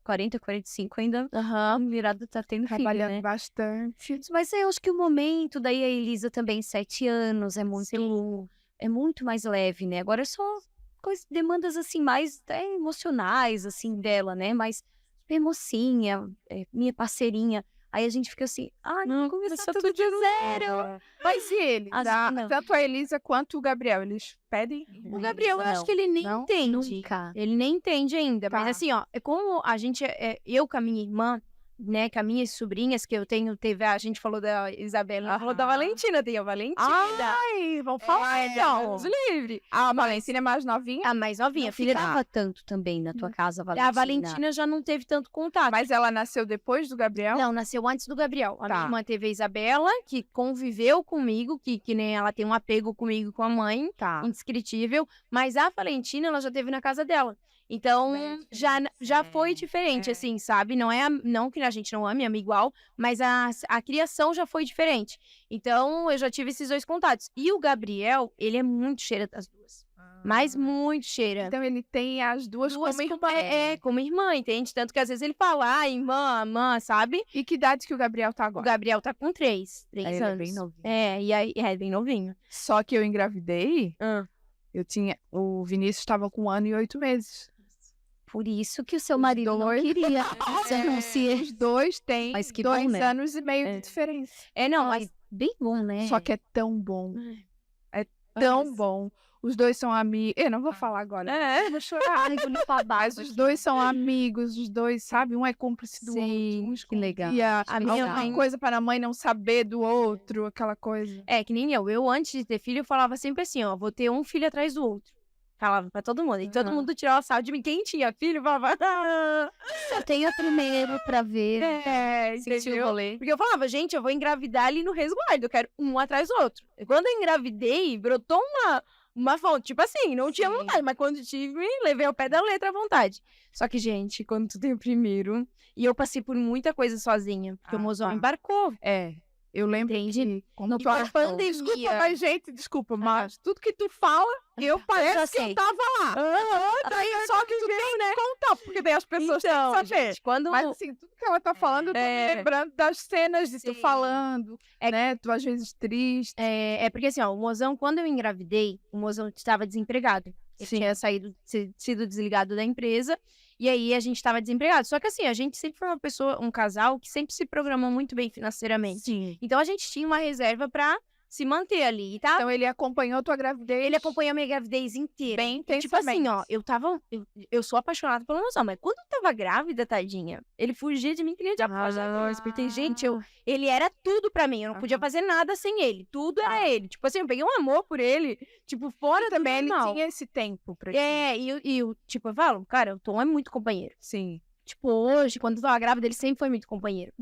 40, 45 ainda Aham. virado tá tendo filho, Trabalhando né? bastante. Mas eu acho que o momento, daí a Elisa também, 7 anos, é muito mais leve, né? Agora é só demandas assim, mais até emocionais, assim, dela, né? Mas super mocinha, minha parceirinha. Aí a gente fica assim, Não, começar começou tudo de zero. Mas e eles? Acho que não. Tanto a Elisa quanto o Gabriel, eles pedem? O Gabriel, eu acho que ele nem Não? entende. Nunca. Ele nem entende ainda. Tá. Mas assim, ó, é como a gente, eu com a minha irmã, né, com as minhas sobrinhas, que eu tenho, a gente falou da Isabela, ela falou da Aham. Valentina, tem a Valentina. Ai, vamos falar então. Deus livre. A Valentina é mais novinha, A mais novinha, Não filha ficava tanto também na tua casa, a Valentina já não teve tanto contato. mas ela nasceu depois do Gabriel? Não, nasceu antes do Gabriel. A Tá. minha irmã teve a Isabela, que conviveu comigo, que nem ela tem um apego comigo com a mãe, Tá. indescritível, mas a Valentina ela já teve na casa dela. Então, Bem já diferente, foi diferente, é. assim, sabe? Não que a gente não ame igual, mas a criação já foi diferente. Então, eu já tive esses dois contatos. E o Gabriel, ele é muito cheira das duas. Mas muito cheira. Então ele tem as duas como irmã. Como irmã, entende? Tanto que às vezes ele fala, irmã, sabe? E que idade que o Gabriel tá O agora? Gabriel tá com 3 Ele é anos. bem novinho. E aí é bem novinho. Só que eu engravidei, o Vinícius estava com 1 ano e 8 meses. Por isso que o seu marido não dois- queria. Você não se... Os dois têm Mas que 2 bom, né? anos e meio É. de diferença. Não, Ai, mas bem bom, né? Só que é tão bom. É tão Mas- bom. Os dois são amigos. Eu não vou falar agora. É. Eu vou chorar. Ai, vou limpar a Mas barba os aqui. dois são amigos, os dois, sabe? Um é cúmplice do Sim, outro. Um que legal. escondia A minha alguma mãe- coisa para a mãe não saber do outro, aquela coisa. que nem eu. Eu, antes de ter filho, eu falava sempre assim, ó, vou ter um filho atrás do outro. Falava pra todo mundo. E todo Aham. mundo tirava sarro de mim. Quem tinha filho, falava... Só tenho o primeiro pra ver. Sentiu o Entendeu? rolê. Porque eu falava, gente, eu vou engravidar ali no resguardo. Eu quero um atrás do outro. E quando eu engravidei, brotou uma fonte. Tipo assim, não tinha Sim. vontade. Mas quando tive, levei ao pé da letra à vontade. Só que, gente, quando tu tem o primeiro... E eu passei por muita coisa sozinha. Porque o mozão tá. embarcou. Eu lembro Entende? que quando No tu era pós-pandemia. Desculpa, mas gente, desculpa, mas tudo que tu fala, eu parece que sei. eu tava lá. Daí só que tu tem que contar, porque daí as pessoas Então, têm que saber. gente, quando... Mas assim, tudo que ela tá falando, eu tô me lembrando das cenas de tu Sim. falando, né? Tu às vezes triste. Porque assim, ó, o mozão, quando eu engravidei, o mozão estava desempregado. Ele Sim. tinha sido desligado da empresa, e aí a gente estava desempregado. Só que assim, a gente sempre foi um casal que sempre se programou muito bem financeiramente. Sim. Então a gente tinha uma reserva pra se manter ali, tá? Então ele acompanhou tua gravidez. Ele acompanhou a minha gravidez inteira. Bem E, tipo assim, intensamente. ó, eu sou apaixonada pelo mozão, mas quando eu tava grávida, tadinha, ele fugia de mim, queria de após, porque, gente, ele era tudo pra mim, eu não podia Aham. fazer nada sem ele, tudo era ele. Tipo assim, eu peguei um amor por ele, tipo, fora E também do ele normal. tinha esse tempo pra ti. Tipo, eu falo, cara, o Tom é muito companheiro. Sim. Tipo, hoje, quando eu tava grávida, ele sempre foi muito companheiro.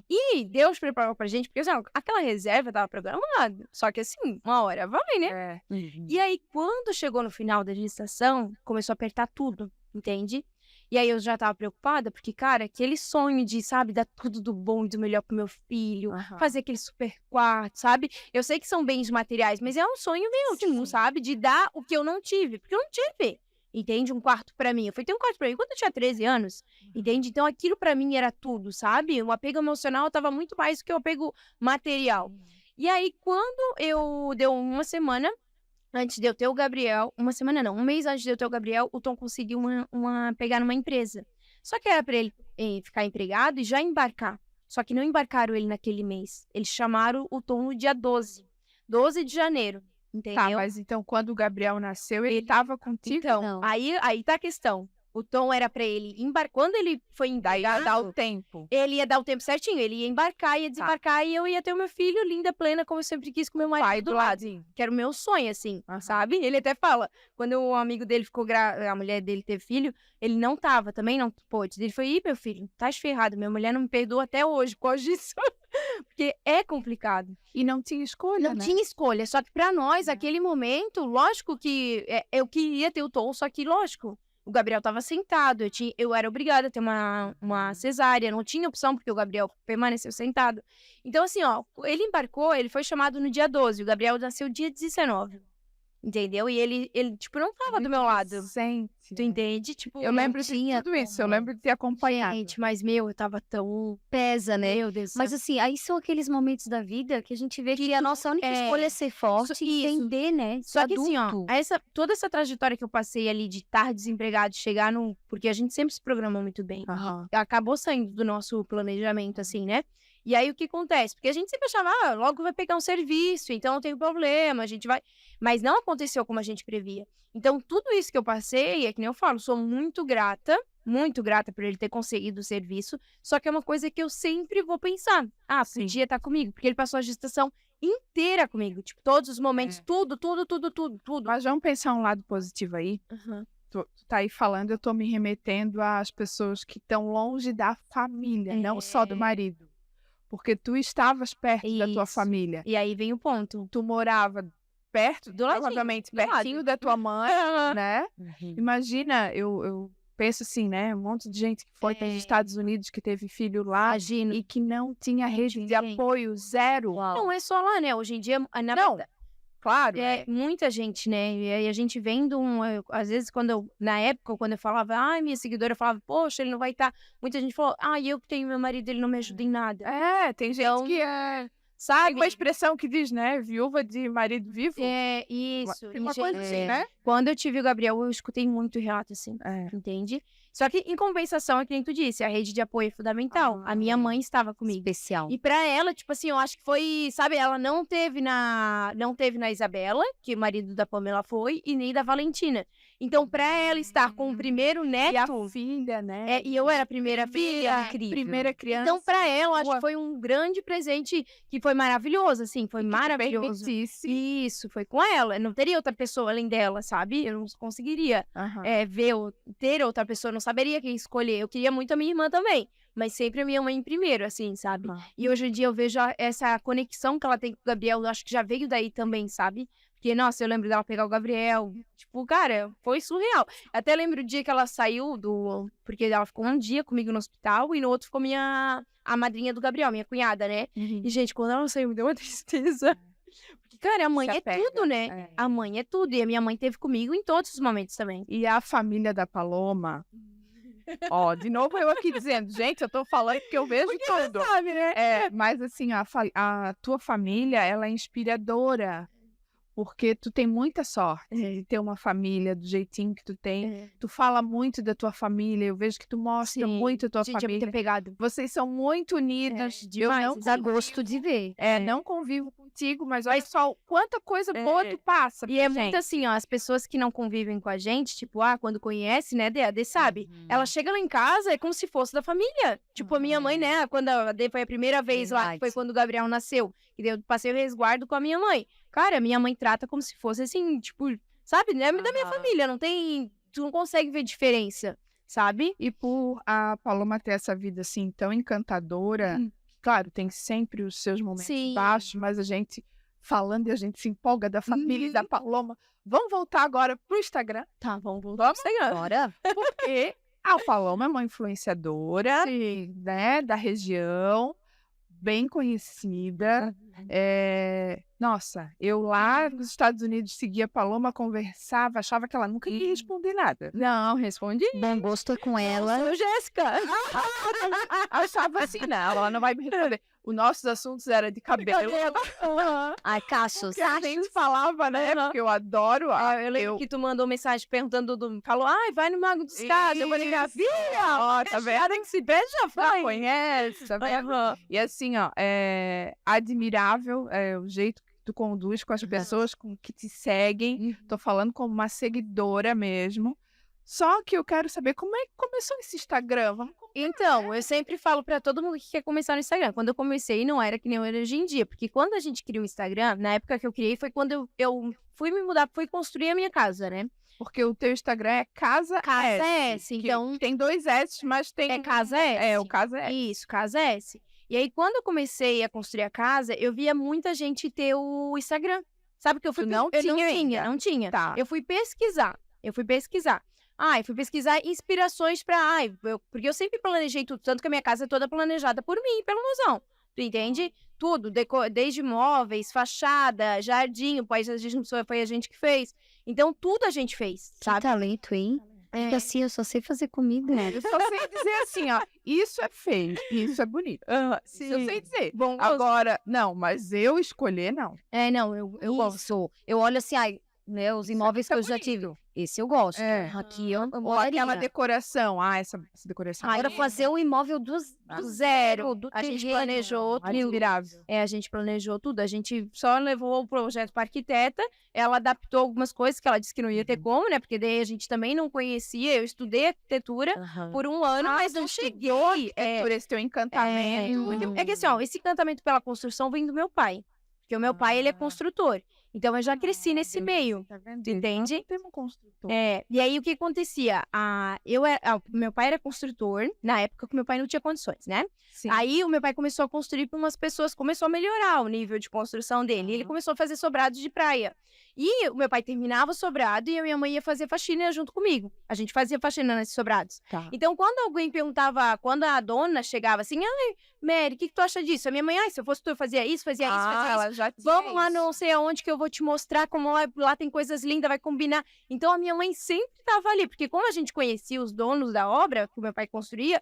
E Deus preparou pra gente, porque, assim, ó, aquela reserva tava programada. Só que, assim, uma hora vai, né? E aí, quando chegou no final da gestação, começou a apertar tudo, entende? E aí eu já tava preocupada, porque, cara, aquele sonho de, sabe, dar tudo do bom e do melhor pro meu filho, Aham. fazer aquele super quarto, sabe? Eu sei que são bens materiais, mas é um sonho meu, tipo, sabe? De dar o que eu não tive, porque eu não tive. Entende? Um quarto pra mim. Eu fui ter um quarto pra mim quando eu tinha 13 anos. Entende? Então aquilo pra mim era tudo, sabe? O apego emocional tava muito mais do que o apego material. E aí, quando deu uma semana antes de eu ter o Gabriel, uma semana não, um mês antes de eu ter o Gabriel, o Tom conseguiu pegar numa empresa. Só que era pra ele ficar empregado e já embarcar. Só que não embarcaram ele naquele mês. Eles chamaram o Tom no dia 12 de janeiro. Entendeu? Tá, mas então quando o Gabriel nasceu, ele tava contigo? Então, Não. aí tá a questão. O Tom era pra ele embarcar. Quando ele foi Daí ia dar o embarcado, tempo. ele ia dar o tempo certinho. Ele ia embarcar, ia desembarcar e eu ia ter o meu filho linda, plena, como eu sempre quis, com meu marido Pai do lado. Que era o meu sonho, assim, sabe? Ele até fala, quando o amigo dele ficou a mulher dele teve filho, ele não tava, também não pôde. Ele foi, ih, meu filho, tá ferrado, minha mulher não me perdoa até hoje por causa disso. Porque é complicado. E não tinha escolha, Não né? tinha escolha, só que pra nós, aquele momento, lógico que eu queria ter o Tom, só que, lógico, o Gabriel tava sentado, eu era obrigada a ter uma cesárea, não tinha opção, porque o Gabriel permaneceu sentado. Então, assim, ó, ele embarcou, ele foi chamado no dia 12, o Gabriel nasceu dia 19. entendeu? E ele tipo, não tava do meu lado. Sente. Tu entende? Tipo, Eu lembro de tinha tudo isso, eu como. lembro de ter acompanhado. gente, mas eu tava tão... Pesa, né? Meu Deus do céu. Mas assim, aí são aqueles momentos da vida que a gente vê que a nossa única escolha é ser forte e isso. entender, né? Só Ser que assim, ó, adulto. toda essa trajetória que eu passei ali de estar desempregado, chegar num... Porque a gente sempre se programa muito bem. Aham. Acabou saindo do nosso planejamento, assim, né? E aí, o que acontece? Porque a gente sempre achava, logo vai pegar um serviço, então não tem problema, a gente vai... Mas não aconteceu como a gente previa. Então, tudo isso que eu passei, é que nem eu falo, sou muito grata por ele ter conseguido o serviço, só que é uma coisa que eu sempre vou pensar. Podia estar comigo, porque ele passou a gestação inteira comigo, tipo, todos os momentos, tudo. Mas vamos pensar um lado positivo aí. Uhum. Tu tá aí falando, eu tô me remetendo às pessoas que estão longe da família, não só do marido. Porque tu estavas perto da tua Isso. família. E aí vem o ponto. Tu morava perto, Do ladinho, provavelmente do pertinho lado. da tua mãe, né? Uhum. Imagina, eu penso assim, né? Um monte de gente que foi para os Estados Unidos, que teve filho lá Imagino. e que não tinha rede de Gente. apoio, zero. Uau. Não é só lá, né? Hoje em dia, na Não, verdade, claro. muita gente, né? E aí a gente vendo às vezes, na época, quando eu falava, minha seguidora falava, poxa, ele não vai estar. Muita gente falou, eu que tenho meu marido, ele não me ajuda em nada. Tem gente Então, que tem sabe? uma expressão que diz, né? Viúva de marido vivo. É, isso. Tem uma E, coisa assim, né? Quando eu tive o Gabriel, eu escutei muito relato assim, entende? Só que, em compensação, é que nem tu disse, a rede de apoio é fundamental. A minha mãe estava comigo. Especial. E pra ela, tipo assim, eu acho que foi, sabe, ela não teve na Isabela, que o marido da Pamela foi, e nem da Valentina. Então, pra ela estar com o primeiro neto... E a filha, né? E eu era a primeira filha. Incrível. Primeira criança. Então, pra ela, eu acho que foi um grande presente que foi maravilhoso, assim, foi maravilhoso. Permitisse. Isso, foi com ela. Não teria outra pessoa além dela, sabe? Eu não conseguiria Aham. ter outra pessoa, não saberia quem escolher. Eu queria muito a minha irmã também, mas sempre a minha mãe primeiro, assim, sabe? E hoje em dia eu vejo essa conexão que ela tem com o Gabriel, eu acho que já veio daí também, sabe? Porque, nossa, eu lembro dela pegar o Gabriel, tipo, cara, foi surreal. Até lembro o dia que ela saiu porque ela ficou um dia comigo no hospital e no outro ficou a madrinha do Gabriel, minha cunhada, né? Uhum. E, gente, quando ela saiu, me deu uma tristeza. Porque, cara, a mãe Se é apega. tudo, né? A mãe é tudo. E a minha mãe teve comigo em todos os momentos também. E a família da Paloma. Ó, de novo eu aqui dizendo, gente, eu tô falando que eu vejo tudo. Sabe, né? Mas assim, a tua família, ela é inspiradora. Porque tu tem muita sorte de ter uma família do jeitinho que tu tem. Tu fala muito da tua família, eu vejo que tu mostra muito a tua Gente, é família. muito apegado. Vocês são muito unidas. demais, Eu não Dá gosto de ver. não convivo contigo, mas olha só quanta coisa boa tu passa. E é pra muito gente. assim, ó, as pessoas que não convivem com a gente, tipo, quando conhece, né, a Dê sabe, ela chega lá em casa, é como se fosse da família. Tipo, a minha mãe, né, quando a Dê foi a primeira vez lá, que foi Verdade. quando o Gabriel nasceu, e eu passei o resguardo com a minha mãe. Cara, minha mãe trata como se fosse assim, tipo, sabe, né, da minha família, tu não consegue ver diferença, sabe? E por a Paloma ter essa vida assim tão encantadora, claro, tem sempre os seus momentos Sim. baixos, mas a gente falando e a gente se empolga da família e da Paloma. Vamos voltar agora pro Instagram, Tá, vamos voltar pro Instagram. Bora. porque a Paloma é uma influenciadora, Sim. né, da região, bem conhecida. Nossa, eu lá nos Estados Unidos seguia a Paloma, conversava, achava que ela nunca ia responder nada. Não, respondi. Bom gosto é com ela. Sou Jéssica. Achava assim, não, ela não vai me responder. Os nossos assuntos eram de cabelo. Ai, cachos. Que a gente falava, né? Porque eu adoro. Eu lembro que tu mandou mensagem perguntando falou, vai no Mago dos Casos. Eu falei, minha filha, Ó, tá vendo? que se beija, Já vai. conhece, tá vendo? E assim, ó, é admirável o jeito que tu conduz com as pessoas que te seguem. Tô falando como uma seguidora mesmo. Só que eu quero saber como é que começou esse Instagram. Então, eu sempre falo pra todo mundo que quer começar no Instagram. Quando eu comecei, não era que nem eu era hoje em dia. Porque quando a gente cria o Instagram, na época que eu criei, foi quando eu fui me mudar, fui construir a minha casa, né? Porque o teu Instagram é Casa S, que então... tem 2 S, mas tem... É Casa S? o Casa S. Isso, Casa S. E aí, quando eu comecei a construir a casa, eu via muita gente ter o Instagram. Sabe que eu fui... Não tinha. Tá. Eu fui pesquisar. Eu fui pesquisar inspirações pra... porque eu sempre planejei tudo, tanto que a minha casa é toda planejada por mim e pelo Mozão. Tu entende? Tudo, desde móveis, fachada, jardim, o paisagismo foi a gente que fez. Então, tudo a gente fez, Que sabe? talento, hein? Porque assim, eu só sei fazer comida. Eu só sei dizer assim, ó, isso é feio, isso é bonito. Isso eu sei dizer. Bom gosto. Agora, não, mas eu escolher, não. Não, eu gosto. Isso. Eu olho assim, ai, né, os Isso imóveis que é eu já tive. bonito. Esse eu gosto. É. Aqui eu Ou moraria. aquela decoração. Essa decoração. Agora fazer um imóvel do Zero. do A gente terreno. planejou tudo. Admirável. A gente planejou tudo. A gente só levou o projeto para arquiteta. Ela adaptou algumas coisas que ela disse que não ia ter como, né? Porque daí a gente também não conhecia. Eu estudei arquitetura Aham. por um ano, mas não cheguei. Por esse teu encantamento. É que assim, ó, esse encantamento pela construção vem do meu pai. Porque o meu pai, ele é construtor. Então, eu já cresci nesse meio. Tá vendo? Tu entende? Nós não temos construtor. E aí, o que acontecia? Meu pai era construtor, na época que meu pai não tinha condições, né? Sim. Aí, o meu pai começou a construir para umas pessoas, começou a melhorar o nível de construção dele. Ele começou a fazer sobrados de praia. E o meu pai terminava o sobrado e a minha mãe ia fazer faxina junto comigo. A gente fazia faxina nesses sobrados. Tá. Então, quando alguém perguntava, quando a dona chegava assim, ai, Mary, o que tu acha disso? A minha mãe, se eu fosse tu, eu fazia isso, fazia isso, fazia isso. Ela já Vamos lá, não sei aonde que eu vou te mostrar como lá tem coisas lindas, vai combinar. Então, a minha mãe sempre estava ali, porque como a gente conhecia os donos da obra que o meu pai construía,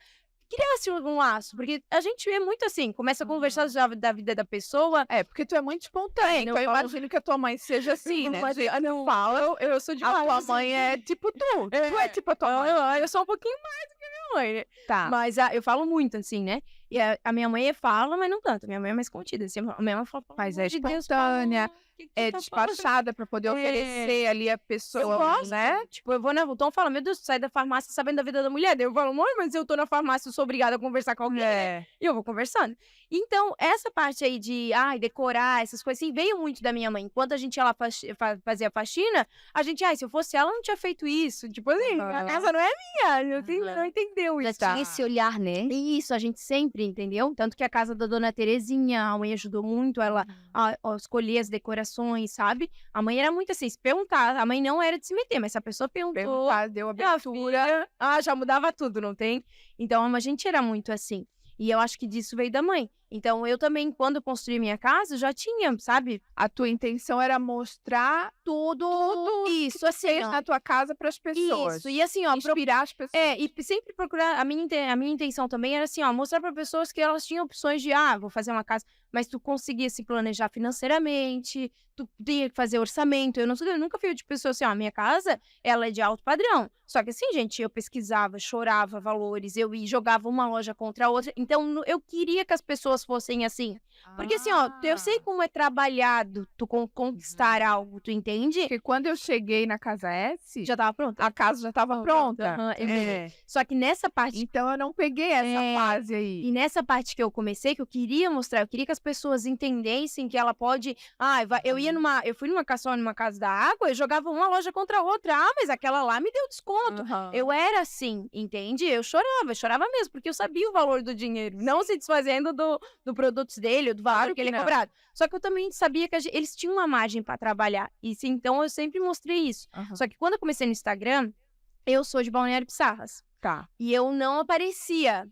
criasse um laço, porque a gente é muito assim, começa a conversar já da vida da pessoa. Porque tu é muito espontânea, então eu imagino que a tua mãe seja assim, né? Não fala, eu sou demais. A tua mãe é tipo tu. Tu é tipo a tua mãe. Eu sou um pouquinho mais do que a minha mãe, né? Tá. Mas eu falo muito, assim, né? E a minha mãe fala, mas não tanto. Minha mãe é mais contida. Assim, a minha mãe fala, Mas "Pelo é amor de Deus, espontânea, Paulo, que é tu tá falando?" despachada pra poder oferecer ali a pessoa, Eu gosto, né? Tipo, eu vou na Vuitton e falo, meu Deus, tu sai da farmácia sabendo da vida da mulher. Daí eu falo, mãe, mas eu tô na farmácia, eu sou obrigada a conversar com alguém, né? E eu vou conversando. Então, essa parte aí de, decorar, essas coisas assim, veio muito da minha mãe. Enquanto a gente ia lá fazia faxina, a gente, se eu fosse ela, não tinha feito isso. Tipo assim, a casa não é minha, não entendeu Já isso. tinha esse olhar, né? Isso, a gente sempre entendeu. Tanto que a casa da dona Terezinha, a mãe ajudou muito ela a escolher as decorações, sabe? A mãe era muito assim, se perguntar, a mãe não era de se meter, mas se a pessoa perguntou, Deu minha abertura. filha, já mudava tudo, não tem? Então, a gente era muito assim. E eu acho que disso veio da mãe. Então, eu também, quando eu construí minha casa, já tinha, sabe? A tua intenção era mostrar tudo Isso, que tu assim, fez ó. na tua casa para as pessoas. Isso, e assim, ó, Inspirar as pessoas. e sempre procurar, a minha intenção também era assim, ó, mostrar para pessoas que elas tinham opções de, vou fazer uma casa, mas tu conseguia se planejar financeiramente, tu tinha que fazer orçamento. Eu nunca fui de pessoa assim, minha casa, ela é de alto padrão. Só que assim, gente, eu pesquisava, chorava valores, eu jogava uma loja contra a outra. Então, eu queria que as pessoas fossem assim. Porque assim, ó, eu sei como é trabalhado tu conquistar algo, tu entende? Porque quando eu cheguei na casa S, Já tava pronta. a casa já estava pronta. Aham, Só que nessa parte Então eu não peguei essa fase aí. E nessa parte que eu comecei, que eu queria mostrar, eu queria que as pessoas entendessem que ela pode. Eu fui numa casa da água, eu jogava uma loja contra a outra. Mas aquela lá me deu desconto. Eu era assim, entende? Eu chorava mesmo, porque eu sabia o valor do dinheiro, não se desfazendo do produto dele, do valor que ele é cobrado. Só que eu também sabia que eles tinham uma margem para trabalhar. Então eu sempre mostrei isso. Só que quando eu comecei no Instagram, eu sou de Balneário Pissarras. Tá. E eu não aparecia.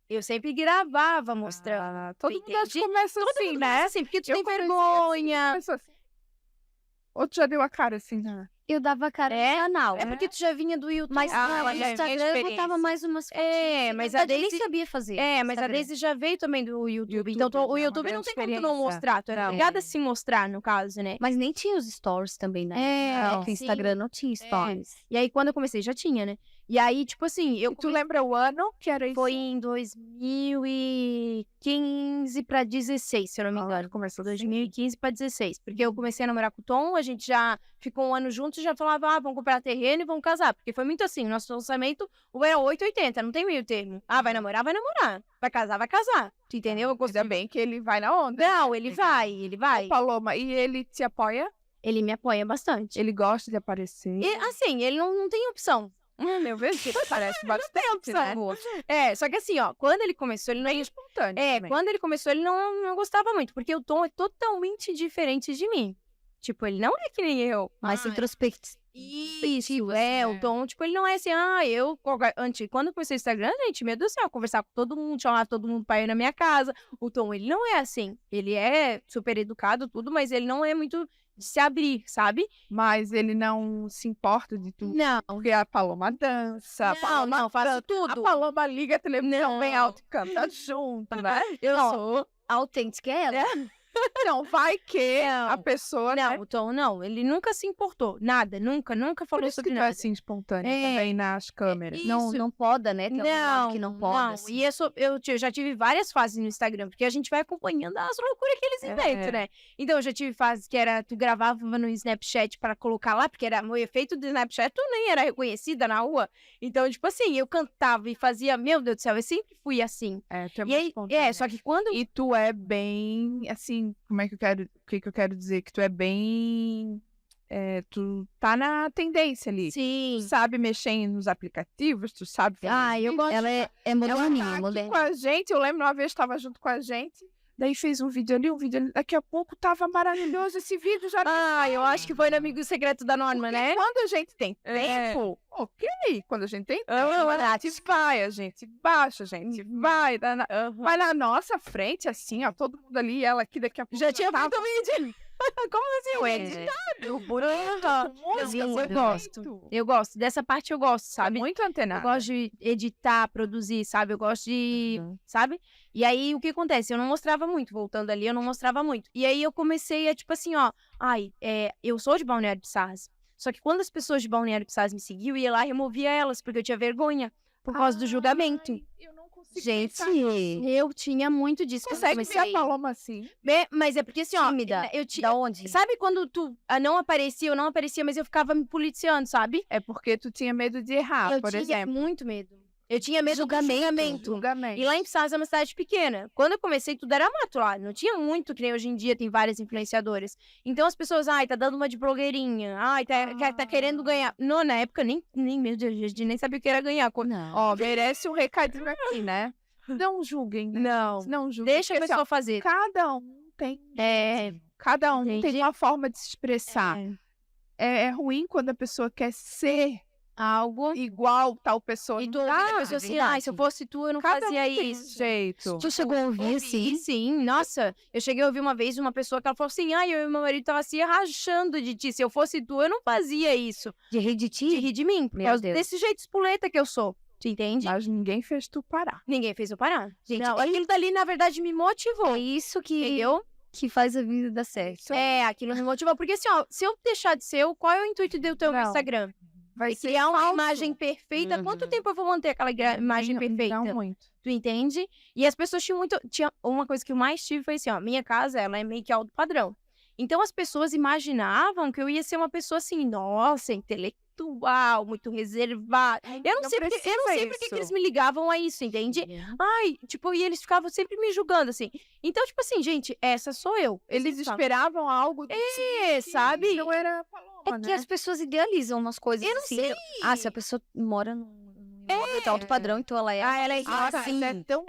Eu sempre gravava mostrando. Todo mundo acho que começa assim, mundo né? começa assim, porque tu tem comecei vergonha. Assim, começou assim. Ou tu já deu a cara assim, né? Eu dava cara no canal. É porque tu já vinha do YouTube. Mas Ah, no é, minha Instagram eu experiência. botava mais umas mas Na a verdade, eu nem Daisy... sabia fazer. mas a Instagram. Daisy já veio também do YouTube. YouTube, Então, o né? YouTube Uma não tem grande como tu não experiência. mostrar. Tu é Não. obrigada a se mostrar, no caso, né? Mas nem tinha os stories também, né? Não. O Instagram não tinha stories. E aí, quando eu comecei, já tinha, né? E aí, tipo assim, E tu lembra o ano que era isso? Foi em 2015 pra 16, se eu não me engano. Começou 2015 pra 16. Porque eu comecei a namorar com o Tom, a gente já ficou um ano juntos e já falava, vamos comprar terreno e vamos casar. Porque foi muito assim, nosso orçamento era 880, não tem meio termo. Vai namorar, vai namorar. Vai casar, vai casar. Tu entendeu? Ainda bem que ele vai na onda. Não, ele vai. Paloma, e ele te apoia? Ele me apoia bastante. Ele gosta de aparecer? E, assim, ele não tem opção. Meu Deus, que parece bastante, né? Só que assim, ó, quando ele começou, ele não... espontâneo também. Quando ele começou, ele não gostava muito, porque o Tom é totalmente diferente de mim. Tipo, ele não é que nem eu. Mais Isso, Tipo o Tom, tipo, ele não é assim, quando eu comecei o Instagram, gente, meu Deus do céu, conversar com todo mundo, chamar todo mundo pra ir na minha casa. O Tom, ele não é assim. Ele é super educado, tudo, mas ele não é muito de se abrir, sabe? Mas ele não se importa de tudo. Não. Porque a Paloma dança, a Paloma faço canta, tudo. a Paloma liga a televisão Não. bem alto e canta junto, né? Eu Ó, sou... Autêntica é ela. Não, vai que Não. a pessoa, né? Não, o Tom não, ele nunca se importou, nada, nunca Por falou isso que sobre tu é nada. assim espontâneo É. também nas câmeras. Não, Isso. não poda, né? Tem algum lado que não poda. Não. assim. E eu já tive várias fases no Instagram, porque a gente vai acompanhando as loucuras que eles inventam, né? Então, eu já tive fases que era, tu gravava no Snapchat pra colocar lá, porque era o efeito do Snapchat, tu nem era reconhecida na rua. Então, tipo assim, eu cantava e fazia, meu Deus do céu, eu sempre fui assim. Tu é E muito aí, espontânea. só que quando... E tu é bem, assim, o que eu quero dizer? Que tu é bem, tu tá na tendência ali. Sim. Tu sabe mexer nos aplicativos, tu sabe fazer eu vídeo. gosto. Ela é Ela moderninha, tá aqui moderna. com a gente, eu lembro uma vez estava junto com a gente, daí fez um vídeo ali, daqui a pouco tava maravilhoso esse vídeo, já Eu acho que foi no Amigo Secreto da Norma, né? quando a gente tem É. tempo, ok, quando a gente tem tempo, Ah, a gente vai, a gente baixa, a gente vai, mas na nossa frente, assim, ó, todo mundo ali, ela aqui, daqui a pouco Já tinha tava feito um vídeo. Como assim, É. Editado, bonito, com música, Não, com eu gosto. efeito. Eu gosto, dessa parte eu gosto, sabe? Muito Eu antenada. gosto de editar, produzir, sabe? Eu gosto de, sabe? E aí, o que acontece? Eu não mostrava muito, voltando ali, eu não mostrava muito. E aí, eu comecei a, tipo assim, ó... eu sou de Balneário de Sarras. Só que quando as pessoas de Balneário de Sarras me seguiam, eu ia lá e removia elas, porque eu tinha vergonha. Por causa do julgamento. Ai, eu não consigo Gente, pensar nisso. Eu tinha muito disso. quando eu Consegue ver a comecei. Paloma assim? Mas é porque, assim, ó... tímida. Eu tinha... Da onde? Sabe quando tu não aparecia, eu não aparecia, mas eu ficava me policiando, sabe? É porque tu tinha medo de errar, eu por tinha exemplo. muito medo. Eu tinha medo do julgamento. Julgamento. E lá em Sarras é uma cidade pequena. Quando eu comecei, tudo era mato lá. Não tinha muito, que nem hoje em dia tem várias influenciadoras. Então as pessoas, tá dando uma de blogueirinha. Tá querendo ganhar. Não, na época, nem meu Deus, a gente nem sabia o que era ganhar. Não. Ó, merece um recadinho aqui, né? Não julguem, né? Não. Não julguem. Deixa a porque, assim, pessoa fazer. ó, cada um tem... É. Cada um tem Entendi. uma forma de se expressar. É ruim quando a pessoa quer ser Algo. igual tal pessoa. E Não tu ouve dá, a pessoa assim, verdade. se eu fosse tu, eu não cada fazia um tem um isso. jeito. Tu chegou a ouvir, Ouvi, assim? sim. Nossa, eu cheguei a ouvir uma vez uma pessoa que ela falou assim, eu e meu marido tava se rachando de ti. Se eu fosse tu, eu não fazia isso. De rir de De ti? rir de mim, por Meu causa Deus. desse jeito espoleta que eu sou. Tu entende? Mas ninguém fez tu parar. Ninguém fez eu parar. Gente, Não, aquilo dali, na verdade, me motivou. É isso que, Entendeu? que faz a vida dar certo. Aquilo me motivou. Porque assim, ó, se eu deixar de ser eu, qual é o intuito de eu ter o meu Não. Instagram? Vai ser Criar uma falso. imagem perfeita. Uhum. Quanto tempo eu vou manter aquela imagem perfeita? Não muito. Tu entende? E as pessoas tinha uma coisa que eu mais tive foi assim, ó, minha casa, ela é meio que alto padrão. Então as pessoas imaginavam que eu ia ser uma pessoa assim, nossa, intelectual, muito reservada. Eu não sei porque que eles me ligavam a isso, entende? E eles ficavam sempre me julgando assim. Então, tipo assim, gente, essa sou eu. Eles esperavam algo de ti, sabe? Não era Paloma, É que né? as pessoas idealizam umas coisas Eu não assim. sei. Se a pessoa mora num imóvel de alto padrão, então ela é... ela é Ah, assim. é tão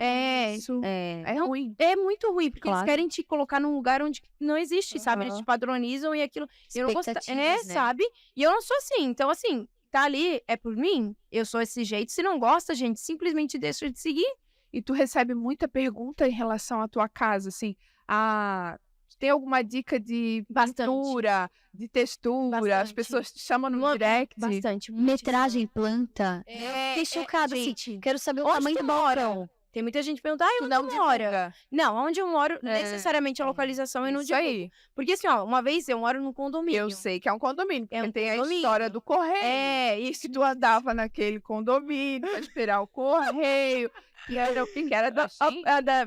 isso. É Não, ruim. É muito ruim, porque eles Claro. querem te colocar num lugar onde não existe, sabe? Eles Aham. te padronizam e aquilo. Eu não gosto. Expectativas, né? Sabe? E eu não sou assim. Então, assim, tá ali, é por mim, eu sou esse jeito. Se não gosta, gente, simplesmente deixa de seguir. E tu recebe muita pergunta em relação à tua casa, assim, tem alguma dica de Bastante. pintura, de textura? As Bastante. pessoas te chamam no Uma- direct? Bastante. Metragem, planta. É, Fiquei chocada, assim. gente. Quero saber o Onde tamanho tu do mora? balcão. Tem muita gente que pergunta, Tu onde não tu mora? divulga. Não, onde eu moro, É. necessariamente a localização eu não Isso digo. aí. Porque assim, ó, uma vez eu moro num condomínio. Eu sei que é um condomínio, porque um tem a condomínio. história do correio. Isso. Que tu andava naquele condomínio pra esperar o correio. Que era o que era da Shein.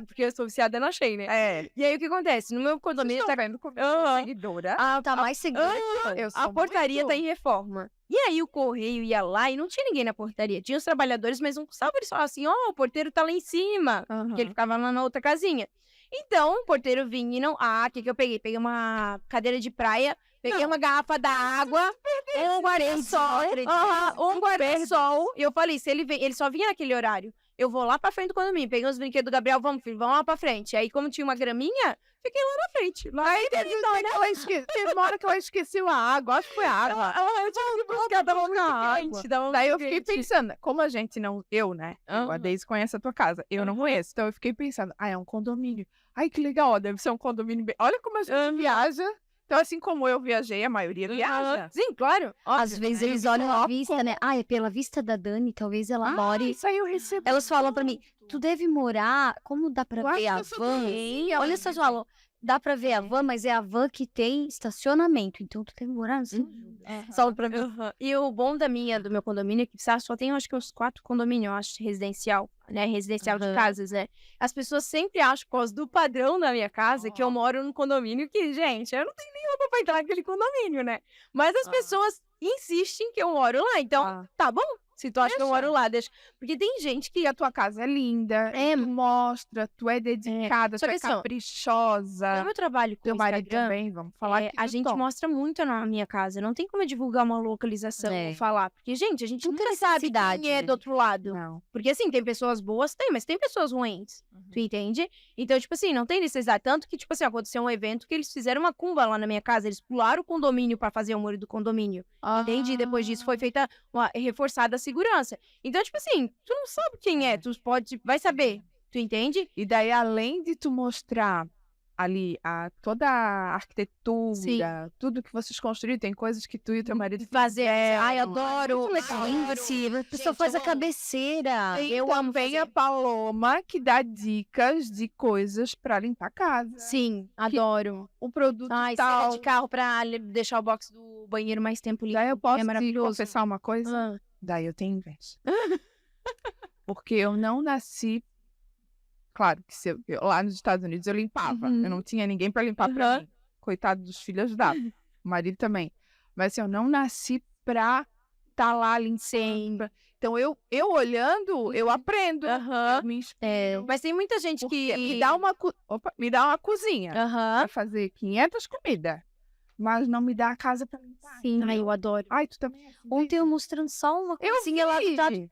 Porque eu sou viciada na Shein, né? É. E aí o que acontece? No meu Vocês condomínio estão tá vendo como eu sou Aham. seguidora? Tá mais segura. Eu sou A portaria muito. tá em reforma. E aí o correio ia lá e não tinha ninguém na portaria. Tinha os trabalhadores, mas não custava eles falavam assim, o porteiro tá lá em cima. Aham. Porque ele ficava lá na outra casinha. Então, o porteiro vinha e não... o que eu peguei? Peguei uma cadeira de praia, peguei uma garrafa d'água, um guarda-sol, um guarda-sol. E eu falei, se ele vem... Ele só vinha naquele horário. eu vou lá pra frente do condomínio, peguei os brinquedos do Gabriel, vamos, filho, vamos lá pra frente. Aí, como tinha uma graminha, fiquei lá na frente. Aí teve uma hora que ela esqueceu a água, acho que foi a água. Eu tive que buscar, tava muito quente. Daí eu fiquei pensando, como a gente não... Eu, né? A Daisy conhece a tua casa. Eu não conheço. Então eu fiquei pensando, é um condomínio. Ai, que legal, ó, deve ser um condomínio bem... Olha como a gente viaja. Então, assim como eu viajei, a maioria viaja. Sim, claro. Às vezes eles olham a vista, né? Ah, é pela vista da Dani, talvez ela more. Isso aí eu recebi. Elas falam pra mim, tu deve morar, como dá pra ver a van? Olha só, falam, dá pra ver a van, mas é a van que tem estacionamento, então tu deve morar no seu. Salve pra mim. E o bom do meu condomínio é que só tem, acho que uns 4 condomínios, eu acho, residencial, né? Residencial de casas, né? As pessoas sempre acham, por causa do padrão da minha casa, que eu moro num condomínio que, gente, eu não tenho nem roupa pra entrar naquele condomínio, né? Mas as pessoas insistem que eu moro lá, então, tá bom. Se tu acha que eu moro lá, deixa. Porque tem gente que a tua casa é linda, tu mostra, tu é dedicada, tu é caprichosa. No meu trabalho com teu o marido Instagram, também, vamos falar a gente mostra muito na minha casa. Não tem como eu divulgar uma localização ou falar. Porque, gente, a gente nunca sabe quem é do outro lado. Não. Porque, assim, tem pessoas boas, mas tem pessoas ruins. Tu entende? Então, tipo assim, não tem necessidade. Tanto que, tipo assim, aconteceu um evento que eles fizeram uma cumba lá na minha casa. Eles pularam o condomínio pra fazer o muro do condomínio. Entende? E depois disso foi feita reforçada a segurança. Então, tipo assim, tu não sabe quem é. Tu vai saber. Tu entende? E daí, além de tu mostrar ali toda a arquitetura, tudo que vocês construíram, tem coisas que tu e o teu marido fazer. Ai, adoro. A pessoa faz a cabeceira. Eu também a Paloma que dá dicas de coisas pra limpar a casa. Sim, adoro. O produto tal. De carro pra deixar o box do banheiro mais tempo limpo. Daí eu posso te confessar uma coisa? Daí eu tenho inveja. Porque eu não nasci... Claro que lá nos Estados Unidos eu limpava. Eu não tinha ninguém pra limpar pra mim. Coitado dos filhos dava. O marido também. Mas assim, eu não nasci pra estar lá limpando. Então eu olhando, eu aprendo. Eu me inspiro. Mas tem muita gente que... Me dá uma cozinha pra fazer 500 comidas. Mas não me dá a casa pra limpar. Sim, eu adoro. Ai, tu também. Ontem eu mostrando só uma coisinha lá.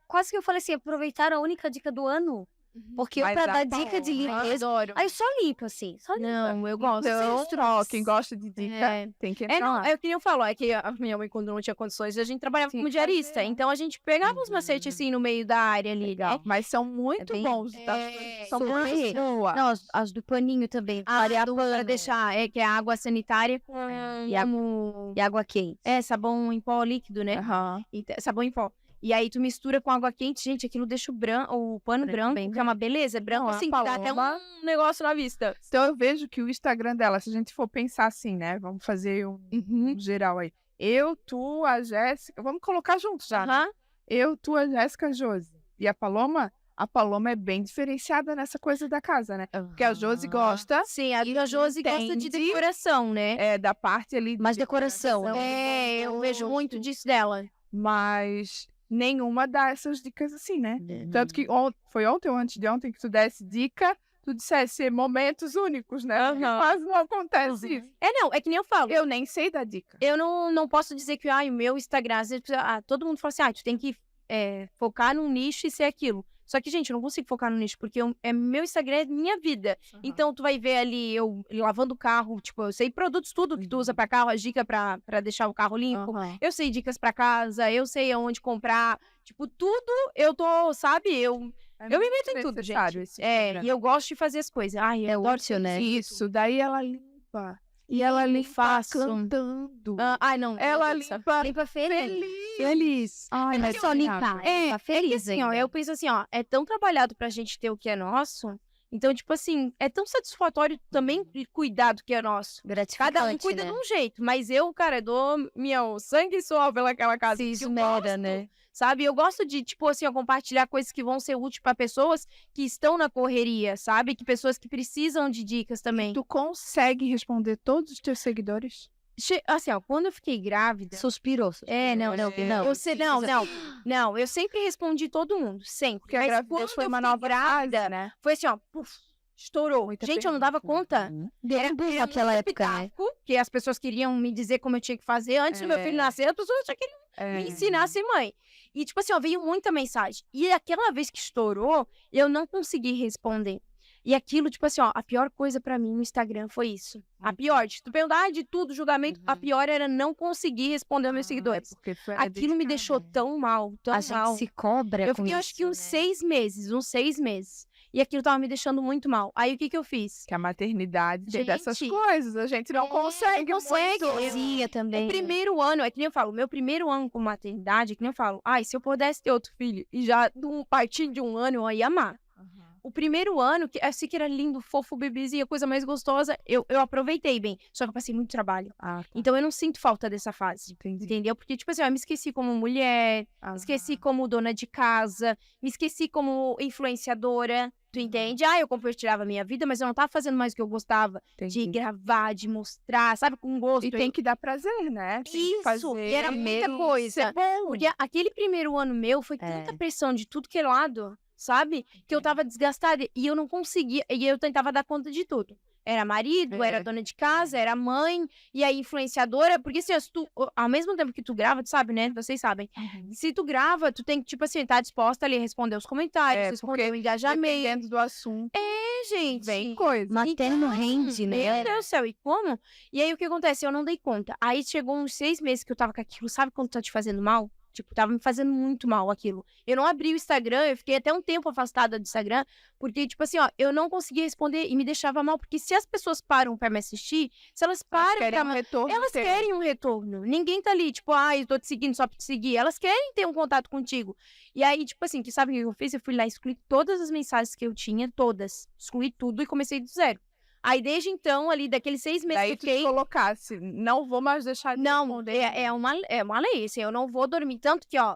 Quase que eu falei assim, aproveitaram a única dica do ano. Porque eu, pra dar dica de limpeza, aí eu só limpo, assim. Só limpo. Não, eu gosto. Então, quem gosta de dica tem que entrar lá. É o que eu falo, é que a minha mãe, quando não tinha condições, a gente trabalhava como diarista. Então, a gente pegava uns macetes, assim, no meio da área ali. Legal. Né? Mas são muito bons. São boas. Não, as do paninho também. Pra deixar, que é a água sanitária e água quente. Sabão em pó líquido, né? Sabão em pó. E aí tu mistura com água quente, gente, aquilo deixa o pano branco, que é uma beleza, branco assim, dá até um negócio na vista. Então eu vejo que o Instagram dela, se a gente for pensar assim, né, vamos fazer um geral aí. Eu, tu, a Jéssica, vamos colocar juntos já, né? Eu, tu, a Jéssica, a Josi. E a Paloma é bem diferenciada nessa coisa da casa, né? Porque a Josi gosta. Sim, a Josi gosta de decoração, né? Da parte ali. Mais decoração. Eu vejo muito disso dela. Mas... nenhuma dá essas dicas assim, né? Tanto que foi ontem ou antes de ontem que tu desse dica, tu dissesse momentos únicos, né? Quase não acontece isso. É que nem eu falo. Eu nem sei da dica. Eu não posso dizer que o meu Instagram, às vezes, todo mundo fala assim, tu tem que focar num nicho e ser aquilo. Só que, gente, eu não consigo focar no nicho, porque meu Instagram é minha vida. Então, tu vai ver ali eu lavando o carro, tipo, eu sei produtos, tudo que tu usa pra carro, as dicas pra deixar o carro limpo. Eu sei dicas pra casa, eu sei aonde comprar. Tipo, tudo eu tô, sabe? Eu me meto em tudo, gente. E eu gosto de fazer as coisas. Ai, eu ótimo, né? Isso, daí ela limpa. E ela limpa cantando. Não. Ela limpa feliz. Ai, mas só limpar. Tá feliz, assim, eu penso assim, é tão trabalhado pra gente ter o que é nosso. Então, tipo assim, é tão satisfatório também cuidar do que é nosso. Gratificante, cada um cuida de um jeito. Mas eu, cara, dou meu sangue e suor pelaquela casa. Se esmera, né? Sabe? Eu gosto de, tipo assim, compartilhar coisas que vão ser úteis pra pessoas que estão na correria, sabe? Que pessoas que precisam de dicas também. E tu consegue responder todos os teus seguidores? Assim, quando eu fiquei grávida... Suspirou. Não, eu sempre respondi todo mundo, sempre. Porque a gravidez foi uma nova fase, né? Foi assim, Estourou. Muita Gente, eu não dava pergunta. conta. Era bom naquela época, né? Pitaco, que as pessoas queriam me dizer como eu tinha que fazer. Antes do meu filho nascer, as pessoas já queriam me ensinar a ser mãe. E, tipo assim, ó, veio muita mensagem. E aquela vez que estourou, eu não consegui responder. E aquilo, tipo assim, ó, a pior coisa pra mim no Instagram foi isso. A pior, de tu perguntar de tudo, julgamento, a pior era não conseguir responder aos meus seguidores. Porque tu é Aquilo me dedicada, deixou né? tão mal, tão A mal. gente se cobra Eu com fiquei, isso, acho que uns né? 6 meses. E aquilo tava me deixando muito mal. Aí, o que eu fiz? Que a maternidade tem dessas Gente, coisas. A gente não consegue não consegue. muito. Sozinha também. Primeiro ano, é que nem eu falo, meu primeiro ano com maternidade, é que nem eu falo, ai, se eu pudesse ter outro filho, e já de um partir de um ano, eu ia amar. O primeiro ano, que eu sei que era lindo, fofo, bebezinho, a coisa mais gostosa, eu aproveitei bem. Só que eu passei muito trabalho. Ah, tá. Então eu não sinto falta dessa fase. Entendi. Entendeu? Porque, tipo assim, eu me esqueci como mulher, esqueci como dona de casa, me esqueci como influenciadora. Tu entende? Ah, eu compartilhava a minha vida, mas eu não tava fazendo mais o que eu gostava. De gravar, de mostrar, sabe? Com gosto. E tem que dar prazer, né? Tem que Isso, fazer e era muita mesmo coisa. ser bom. Porque aquele primeiro ano meu foi tanta pressão de tudo que é lado, sabe? Que eu tava desgastada e eu não conseguia. E eu tentava dar conta de tudo. Era marido, era dona de casa, era mãe, e aí influenciadora. Porque assim, se tu, ao mesmo tempo que tu grava, tu sabe, né? Vocês sabem. Se tu grava, tu tem que, tipo assim, estar disposta ali a responder os comentários, responder o engajamento. Dependendo do assunto, Gente. vem coisa. Materno rende, né? Meu Deus do céu, e como? E aí o que acontece? Eu não dei conta. Aí chegou uns 6 meses que eu tava com aquilo, sabe quando tá te fazendo mal? Tipo, tava me fazendo muito mal aquilo. Eu não abri o Instagram, eu fiquei até um tempo afastada do Instagram, porque, tipo assim, ó, eu não conseguia responder e me deixava mal, porque se as pessoas param pra me assistir, se elas param querem pra... um retorno. Elas teu. querem um retorno. Ninguém tá ali, tipo, eu tô te seguindo só pra te seguir. Elas querem ter um contato contigo. E aí, tipo assim, tu sabe o que eu fiz? Eu fui lá e excluí todas as mensagens que eu tinha, todas. Excluí tudo e comecei do zero. Aí, desde então, ali, daqueles 6 meses Daí que eu tu fiquei... te colocasse, não vou mais deixar de Não, responder. é uma lei, assim, eu não vou dormir. Tanto que, ó,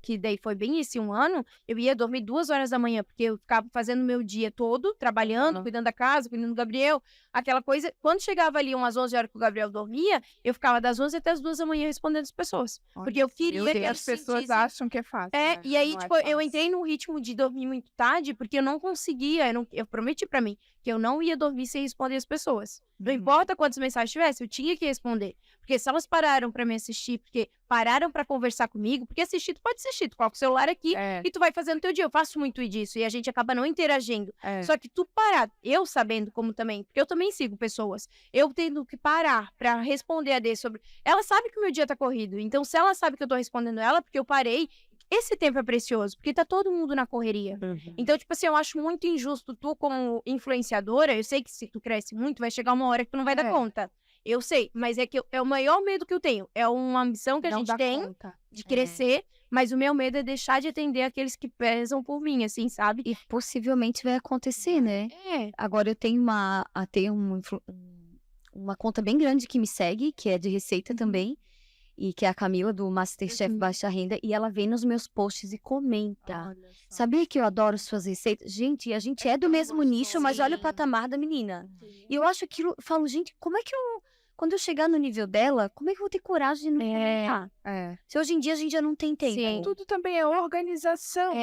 que daí foi bem esse um ano, eu ia dormir 2 horas da manhã, porque eu ficava fazendo meu dia todo, trabalhando, cuidando da casa, cuidando do Gabriel, aquela coisa. Quando chegava ali umas 11 horas que o Gabriel dormia, eu ficava das 11 até as 2 da manhã respondendo as pessoas. Porque eu queria E que as eles pessoas sentissem... acham que é fácil. né? E aí, Não é tipo, eu fácil. entrei num ritmo de dormir muito tarde, porque eu não conseguia, eu prometi pra mim que eu não ia dormir sem responder as pessoas. Não importa quantas mensagens tivesse, eu tinha que responder. Porque se elas pararam pra me assistir, porque pararam pra conversar comigo, porque assistir, tu pode assistir, tu coloca o celular aqui e tu vai fazendo teu dia. Eu faço muito disso e a gente acaba não interagindo. Só que tu parar, eu sabendo como também, porque eu também sigo pessoas, eu tendo que parar pra responder a D sobre... Ela sabe que o meu dia tá corrido, então se ela sabe que eu tô respondendo ela, porque eu parei, esse tempo é precioso, porque tá todo mundo na correria. Então, tipo assim, eu acho muito injusto tu, como influenciadora, eu sei que se tu cresce muito, vai chegar uma hora que tu não vai dar conta. Eu sei, mas é que é o maior medo que eu tenho. É uma ambição que a Não gente dá tem conta. de crescer, mas o meu medo é deixar de atender aqueles que pesam por mim, assim, sabe? E possivelmente vai acontecer, né? Agora eu tenho uma conta bem grande que me segue, que é de receita também, e que é a Camila do Masterchef Baixa Renda, e ela vem nos meus posts e comenta. Sabia que eu adoro suas receitas? Gente, a gente é do mesmo nicho, mas olha o patamar da menina. E eu acho aquilo, eu falo, gente, como é que quando eu chegar no nível dela, como é que eu vou ter coragem de não comentar? Se hoje em dia a gente já não tem tempo. Sim. Tudo também é organização.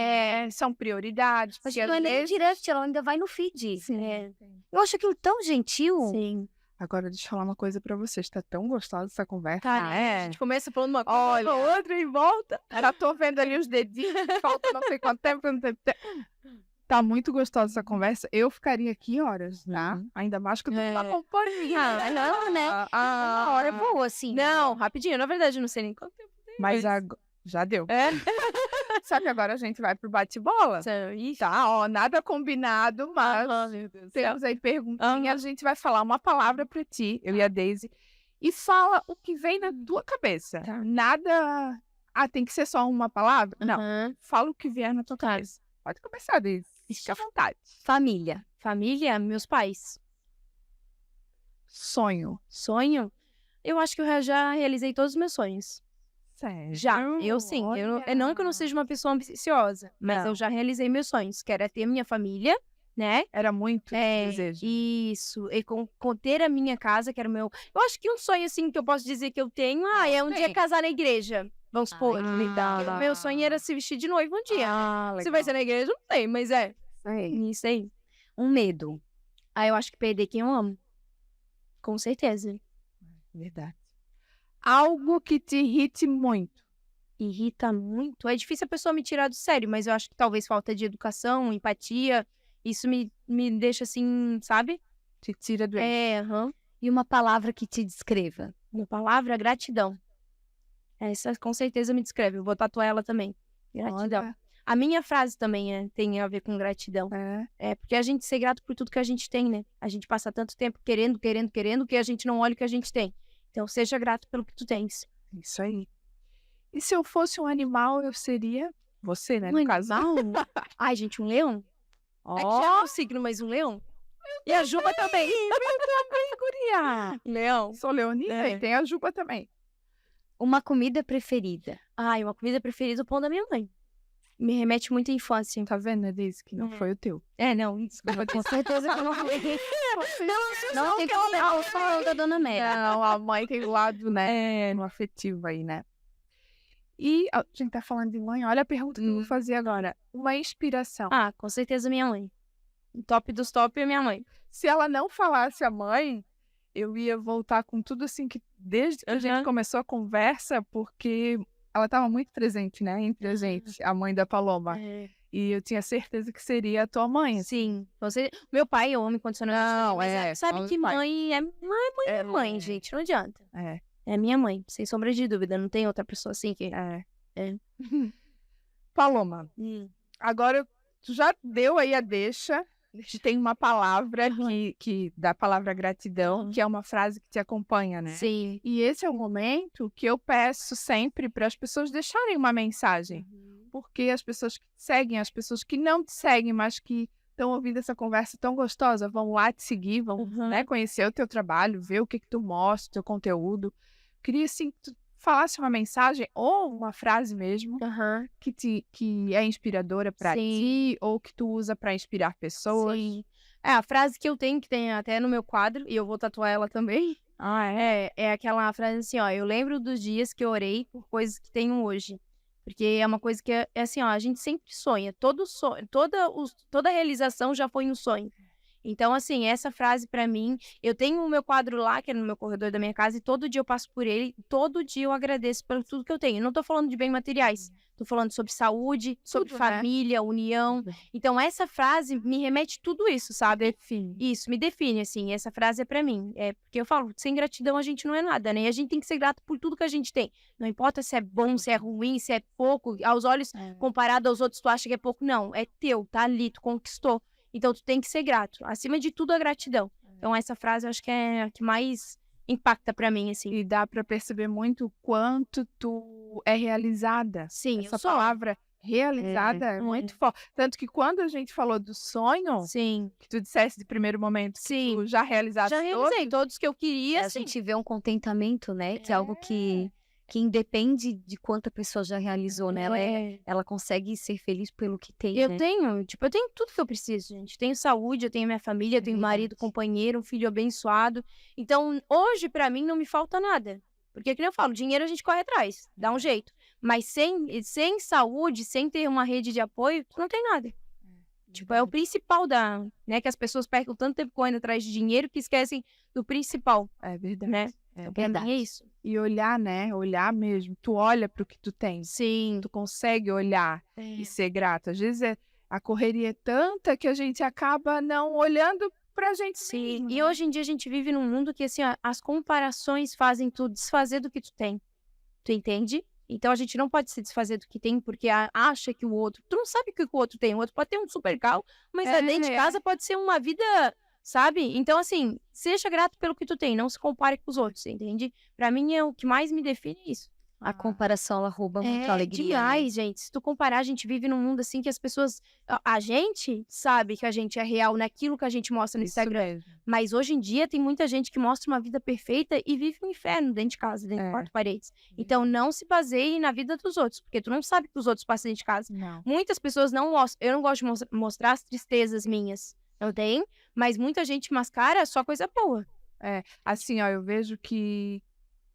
São prioridades. Mas porque não é às nem no vezes- direct, ela ainda vai no feed. Sim. Eu acho aquilo tão gentil. Sim. Agora, deixa eu falar uma coisa pra vocês. Tá tão gostosa essa conversa. Tá, né? A gente começa falando uma coisa, Olha, pra outra e volta. Já tô vendo ali os dedinhos. Falta não sei quanto tempo. Não tem tempo. Tá muito gostosa essa conversa. Eu ficaria aqui horas, tá? Ainda mais que eu tô na companhia. Não, né? Uma hora voa, assim. Não, rapidinho. Na verdade, eu não sei nem quanto tempo tem. Mas já deu. É? Só que agora a gente vai pro bate-bola. Ixi. Tá, ó, nada combinado, mas Meu Deus do céu. temos aí perguntinhas. A gente vai falar uma palavra pra ti, eu e a Daisy, e fala o que vem na tua cabeça. Tá. Nada... tem que ser só uma palavra? Não, fala o que vier na tua cabeça. Pode começar, Daisy. Fica à vontade. Família. Família, meus pais. Sonho. Sonho? Eu acho que eu já realizei todos os meus sonhos. Sério? Já, eu sim. Não que eu não seja uma pessoa ambiciosa, mas Não. eu já realizei meus sonhos, que era ter minha família, né? Era muito desejo. Isso, e com ter a minha casa, que era o meu... Eu acho que um sonho, assim, que eu posso dizer que eu tenho, é um dia casar na igreja, vamos supor. O meu sonho era se vestir de noiva um dia. Se vai ser na igreja, não sei, mas é. Isso aí. Um medo. Aí eu acho que perder quem eu amo. Com certeza. Verdade. Algo que te irrite muito. Irrita muito. É difícil a pessoa me tirar do sério, mas eu acho que talvez falta de educação, empatia. Isso me deixa assim, sabe? Te tira do eixo. Aham. E uma palavra que te descreva. Uma palavra, gratidão. Essa com certeza me descreve. Eu vou tatuar ela também. Gratidão. Olha. A minha frase também tem a ver com gratidão. É porque a gente ser grato por tudo que a gente tem, né? A gente passa tanto tempo querendo, que a gente não olha o que a gente tem. Então, seja grato pelo que tu tens. Isso aí. E se eu fosse um animal, eu seria você, né? Um No caso. animal? Ai, gente, um leão? É que já é um signo, mas um leão? E a Juba também. Eu também, guria. Leão. Sou leonina É. e tem a Juba também. Uma comida preferida. Ai, uma comida preferida, o pão da minha mãe. Me remete muito à infância. Tá vendo, Denise, que não foi o teu. Não, desculpa. Com certeza que eu não falei. Não tem como eu falar da Dona Mera. Não, a mãe tem o lado, né, no afetivo aí, né? E a gente tá falando de mãe, olha a pergunta que eu vou fazer agora. Uma inspiração. Ah, com certeza minha mãe. O top dos top é minha mãe. Se ela não falasse a mãe, eu ia voltar com tudo assim, que desde que a gente começou a conversa, porque ela estava muito presente, né, entre a gente, a mãe da Paloma. E eu tinha certeza que seria a tua mãe. Sim. Meu pai, eu amo incondicionalmente. Não, mas sabe fala que do pai. mãe é mãe, gente. Não adianta. É. É minha mãe, sem sombra de dúvida. Não tem outra pessoa assim que... Paloma, agora tu já deu aí a deixa. Tem uma palavra que da palavra gratidão, que é uma frase que te acompanha, né? Sim. E esse é o momento que eu peço sempre para as pessoas deixarem uma mensagem. Porque as pessoas que te seguem, as pessoas que não te seguem, mas que estão ouvindo essa conversa tão gostosa, vão lá te seguir, vão né, conhecer o teu trabalho, ver o que tu mostra, o teu conteúdo. Queria, assim, que tu falasse uma mensagem ou uma frase mesmo que é inspiradora para ti ou que tu usa para inspirar pessoas. Sim. A frase que eu tenho, que tem até no meu quadro, e eu vou tatuar ela também, é aquela frase assim, ó, eu lembro dos dias que eu orei por coisas que tenho hoje. Porque é uma coisa que é assim, ó, a gente sempre sonha. Toda realização já foi um sonho. Então, assim, essa frase pra mim, eu tenho o meu quadro lá, que é no meu corredor da minha casa, e todo dia eu passo por ele, todo dia eu agradeço por tudo que eu tenho. Eu não tô falando de bem materiais, tô falando sobre saúde, sobre Tudo, né? família, união. Então, essa frase me remete tudo isso, sabe? Define. Isso, me define, assim, essa frase é pra mim. É porque eu falo, sem gratidão a gente não é nada, né? E a gente tem que ser grato por tudo que a gente tem. Não importa se é bom, se é ruim, se é pouco, aos olhos, comparado aos outros, tu acha que é pouco. Não, é teu, tá ali, tu conquistou. Então, tu tem que ser grato. Acima de tudo, a gratidão. Então, essa frase eu acho que é a que mais impacta pra mim, assim. E dá para perceber muito o quanto tu é realizada. Sim, Essa eu sou. palavra realizada é muito forte. Tanto que quando a gente falou do sonho, Sim. que tu dissesse de primeiro momento, que tu já realizaste Já realizei todos que eu queria, A assim. gente vê um contentamento, né? Que é algo que independe de quanto a pessoa já realizou, né? Ela consegue ser feliz pelo que tem, Eu né? tenho tudo que eu preciso, gente. Eu tenho saúde, eu tenho minha família, eu tenho marido, companheiro, um filho abençoado. Então, hoje, pra mim, não me falta nada. Porque, como eu falo, dinheiro a gente corre atrás, dá um jeito. Mas sem saúde, sem ter uma rede de apoio, tu não tem nada. Tipo, é o principal né? Que as pessoas percam tanto tempo correndo atrás de dinheiro que esquecem do principal, É verdade. né? É Pra mim é isso. E olhar, né? Olhar mesmo. Tu olha pro que tu tens. Sim. Tu consegue olhar e ser grato. Às vezes a correria é tanta que a gente acaba não olhando pra gente mesmo. E hoje em dia a gente vive num mundo que, assim, ó, as comparações fazem tu desfazer do que tu tem. Tu entende? Então a gente não pode se desfazer do que tem porque acha que o outro... Tu não sabe o que o outro tem. O outro pode ter um super carro, mas dentro de casa pode ser uma vida... Sabe? Então, assim, seja grato pelo que tu tem, não se compare com os outros, entende? Pra mim, o que mais me define é isso. A comparação, ela rouba muito a alegria, demais, gente. Se tu comparar, a gente vive num mundo assim que as pessoas... A gente sabe que a gente é real naquilo que a gente mostra no Instagram. Mas hoje em dia tem muita gente que mostra uma vida perfeita e vive um inferno dentro de casa, dentro de quatro paredes. Então, não se baseie na vida dos outros, porque tu não sabe o que os outros passam dentro de casa. Não. Muitas pessoas não mostram... Eu não gosto de mostrar as tristezas minhas. Não tem, mas muita gente mascara só coisa boa. Assim, ó, eu vejo que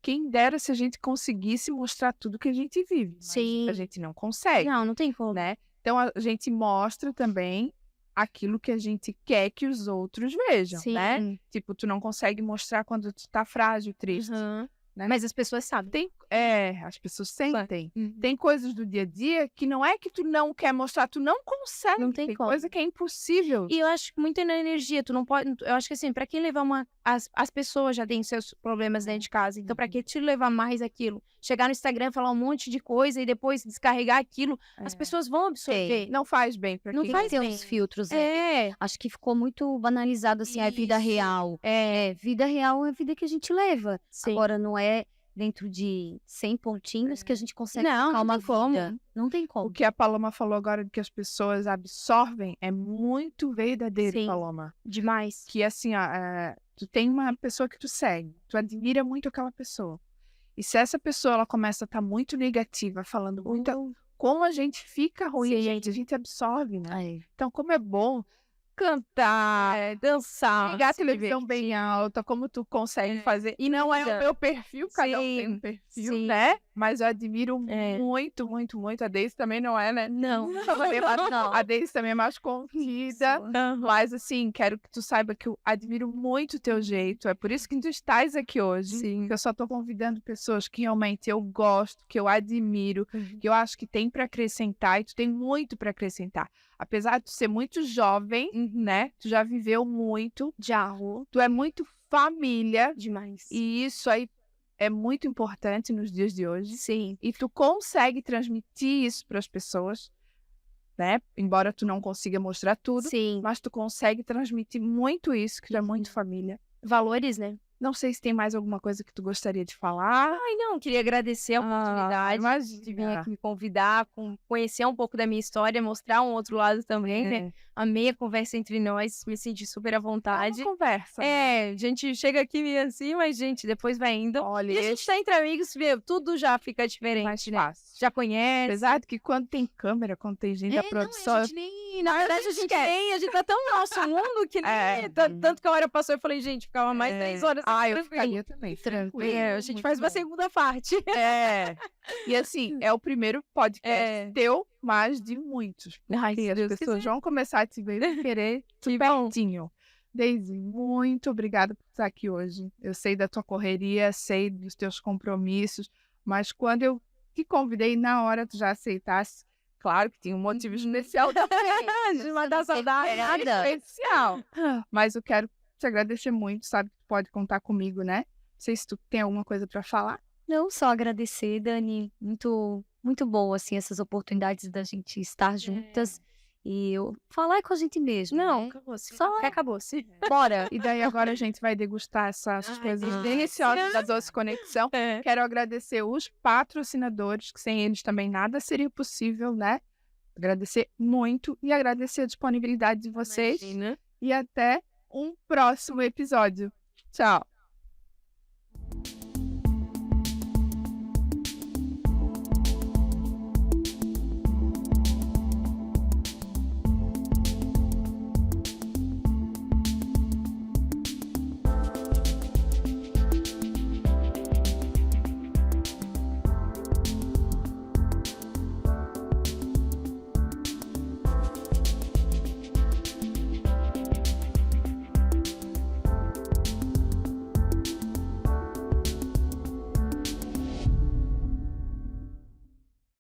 quem dera se a gente conseguisse mostrar tudo que a gente vive. Mas Sim. a gente não consegue, Não tem como. né? Então a gente mostra também aquilo que a gente quer que os outros vejam, Sim. né? Tipo, tu não consegue mostrar quando tu tá frágil, triste. Uhum. Né? Mas as pessoas sabem. As pessoas sentem. Uhum. Tem coisas do dia a dia que não é que tu não quer mostrar, tu não consegue. Não tem como. Coisa que é impossível. E eu acho que muito na energia, tu não pode. Eu acho que assim, pra quem levar as pessoas já têm seus problemas dentro de casa. Então, pra que te levar mais aquilo? Chegar no Instagram, falar um monte de coisa e depois descarregar aquilo, as pessoas vão absorver. Não faz bem pra Não quem Tem faz que ter bem. uns filtros, né? É. Acho que ficou muito banalizado, assim, a vida Isso. real. Vida real é a vida que a gente leva. Sim. Agora, não é dentro de 100 pontinhos que a gente consegue Não, ficar não uma tem como. vida. Não tem O como. que a Paloma falou agora de que as pessoas absorvem é muito verdadeiro, Sim. Paloma. Demais. Que assim, ó, tu tem uma pessoa que tu segue, tu admira muito aquela pessoa. E se essa pessoa ela começa a estar muito negativa, falando muito, como a gente fica ruim, Sim. gente, a gente absorve, né? Ai, Então, como é bom cantar, Dançar. ligar a se televisão divertir. bem alta, como tu consegue É. fazer. E não é o Sim. meu perfil, cada um tem um Sim. perfil, Sim. né? Mas eu admiro É. muito, muito, muito. A Daisy também não é, né? Não. Não. A Daisy também é mais contida. Aham. Mas assim, quero que tu saiba que eu admiro muito o teu jeito. É por isso que tu estás aqui hoje. Sim. Que eu só tô convidando pessoas que realmente eu gosto, que eu admiro, que eu acho que tem para acrescentar e tu tem muito para acrescentar. Apesar de tu ser muito jovem, né? Tu já viveu muito, Jarro. tu é muito família Demais. e isso aí é muito importante nos dias de hoje. Sim. E tu consegue transmitir isso para as pessoas, né? Embora tu não consiga mostrar tudo, Sim. mas tu consegue transmitir muito isso, que tu é muito família. Valores, né? Não sei se tem mais alguma coisa que tu gostaria de falar. Ai, não, queria agradecer a oportunidade de vir aqui me convidar, conhecer um pouco da minha história, mostrar um outro lado também, né? Amei a conversa entre nós, me senti super à vontade. Conversa. né? A gente chega aqui meio assim, mas, gente, depois vai indo. Olha, E a gente tá entre amigos, meu, tudo já fica mais diferente, né? fácil. Já conhece. Apesar de que quando tem câmera, quando tem gente da produção, Não, a gente nem, na verdade, a gente tá tão no nosso mundo que nem... É. Tanto que a hora passou, eu falei, gente, ficava mais 3 horas. eu tranquilo. ficaria também. Tranquilo. A gente muito faz uma bom. segunda parte. E assim, é o primeiro podcast teu, mas de muitos. Ai, E se as Deus pessoas quiser. vão começar a te ver e querer Que bom. pertinho. Daisy, muito obrigada por estar aqui hoje. Eu sei da tua correria, sei dos teus compromissos, mas quando eu te convidei, na hora tu já aceitasse. Claro que tinha um motivo especial também. De matar a saudade. Nada. Especial. Mas eu quero te agradecer muito, sabe que tu pode contar comigo, né? Não sei se tu tem alguma coisa para falar. Não, só agradecer, Dani. Muito, muito bom, assim, essas oportunidades da gente estar juntas. E eu falar com a gente mesmo. Não, né? acabou-se. Só- Acabou-se. Bora. E daí agora a gente vai degustar essas coisas deliciosas da Doce Conexão. Quero agradecer os patrocinadores, que sem eles também nada seria possível, né? Agradecer muito e agradecer a disponibilidade de vocês. Imagina. E até um próximo episódio. Tchau!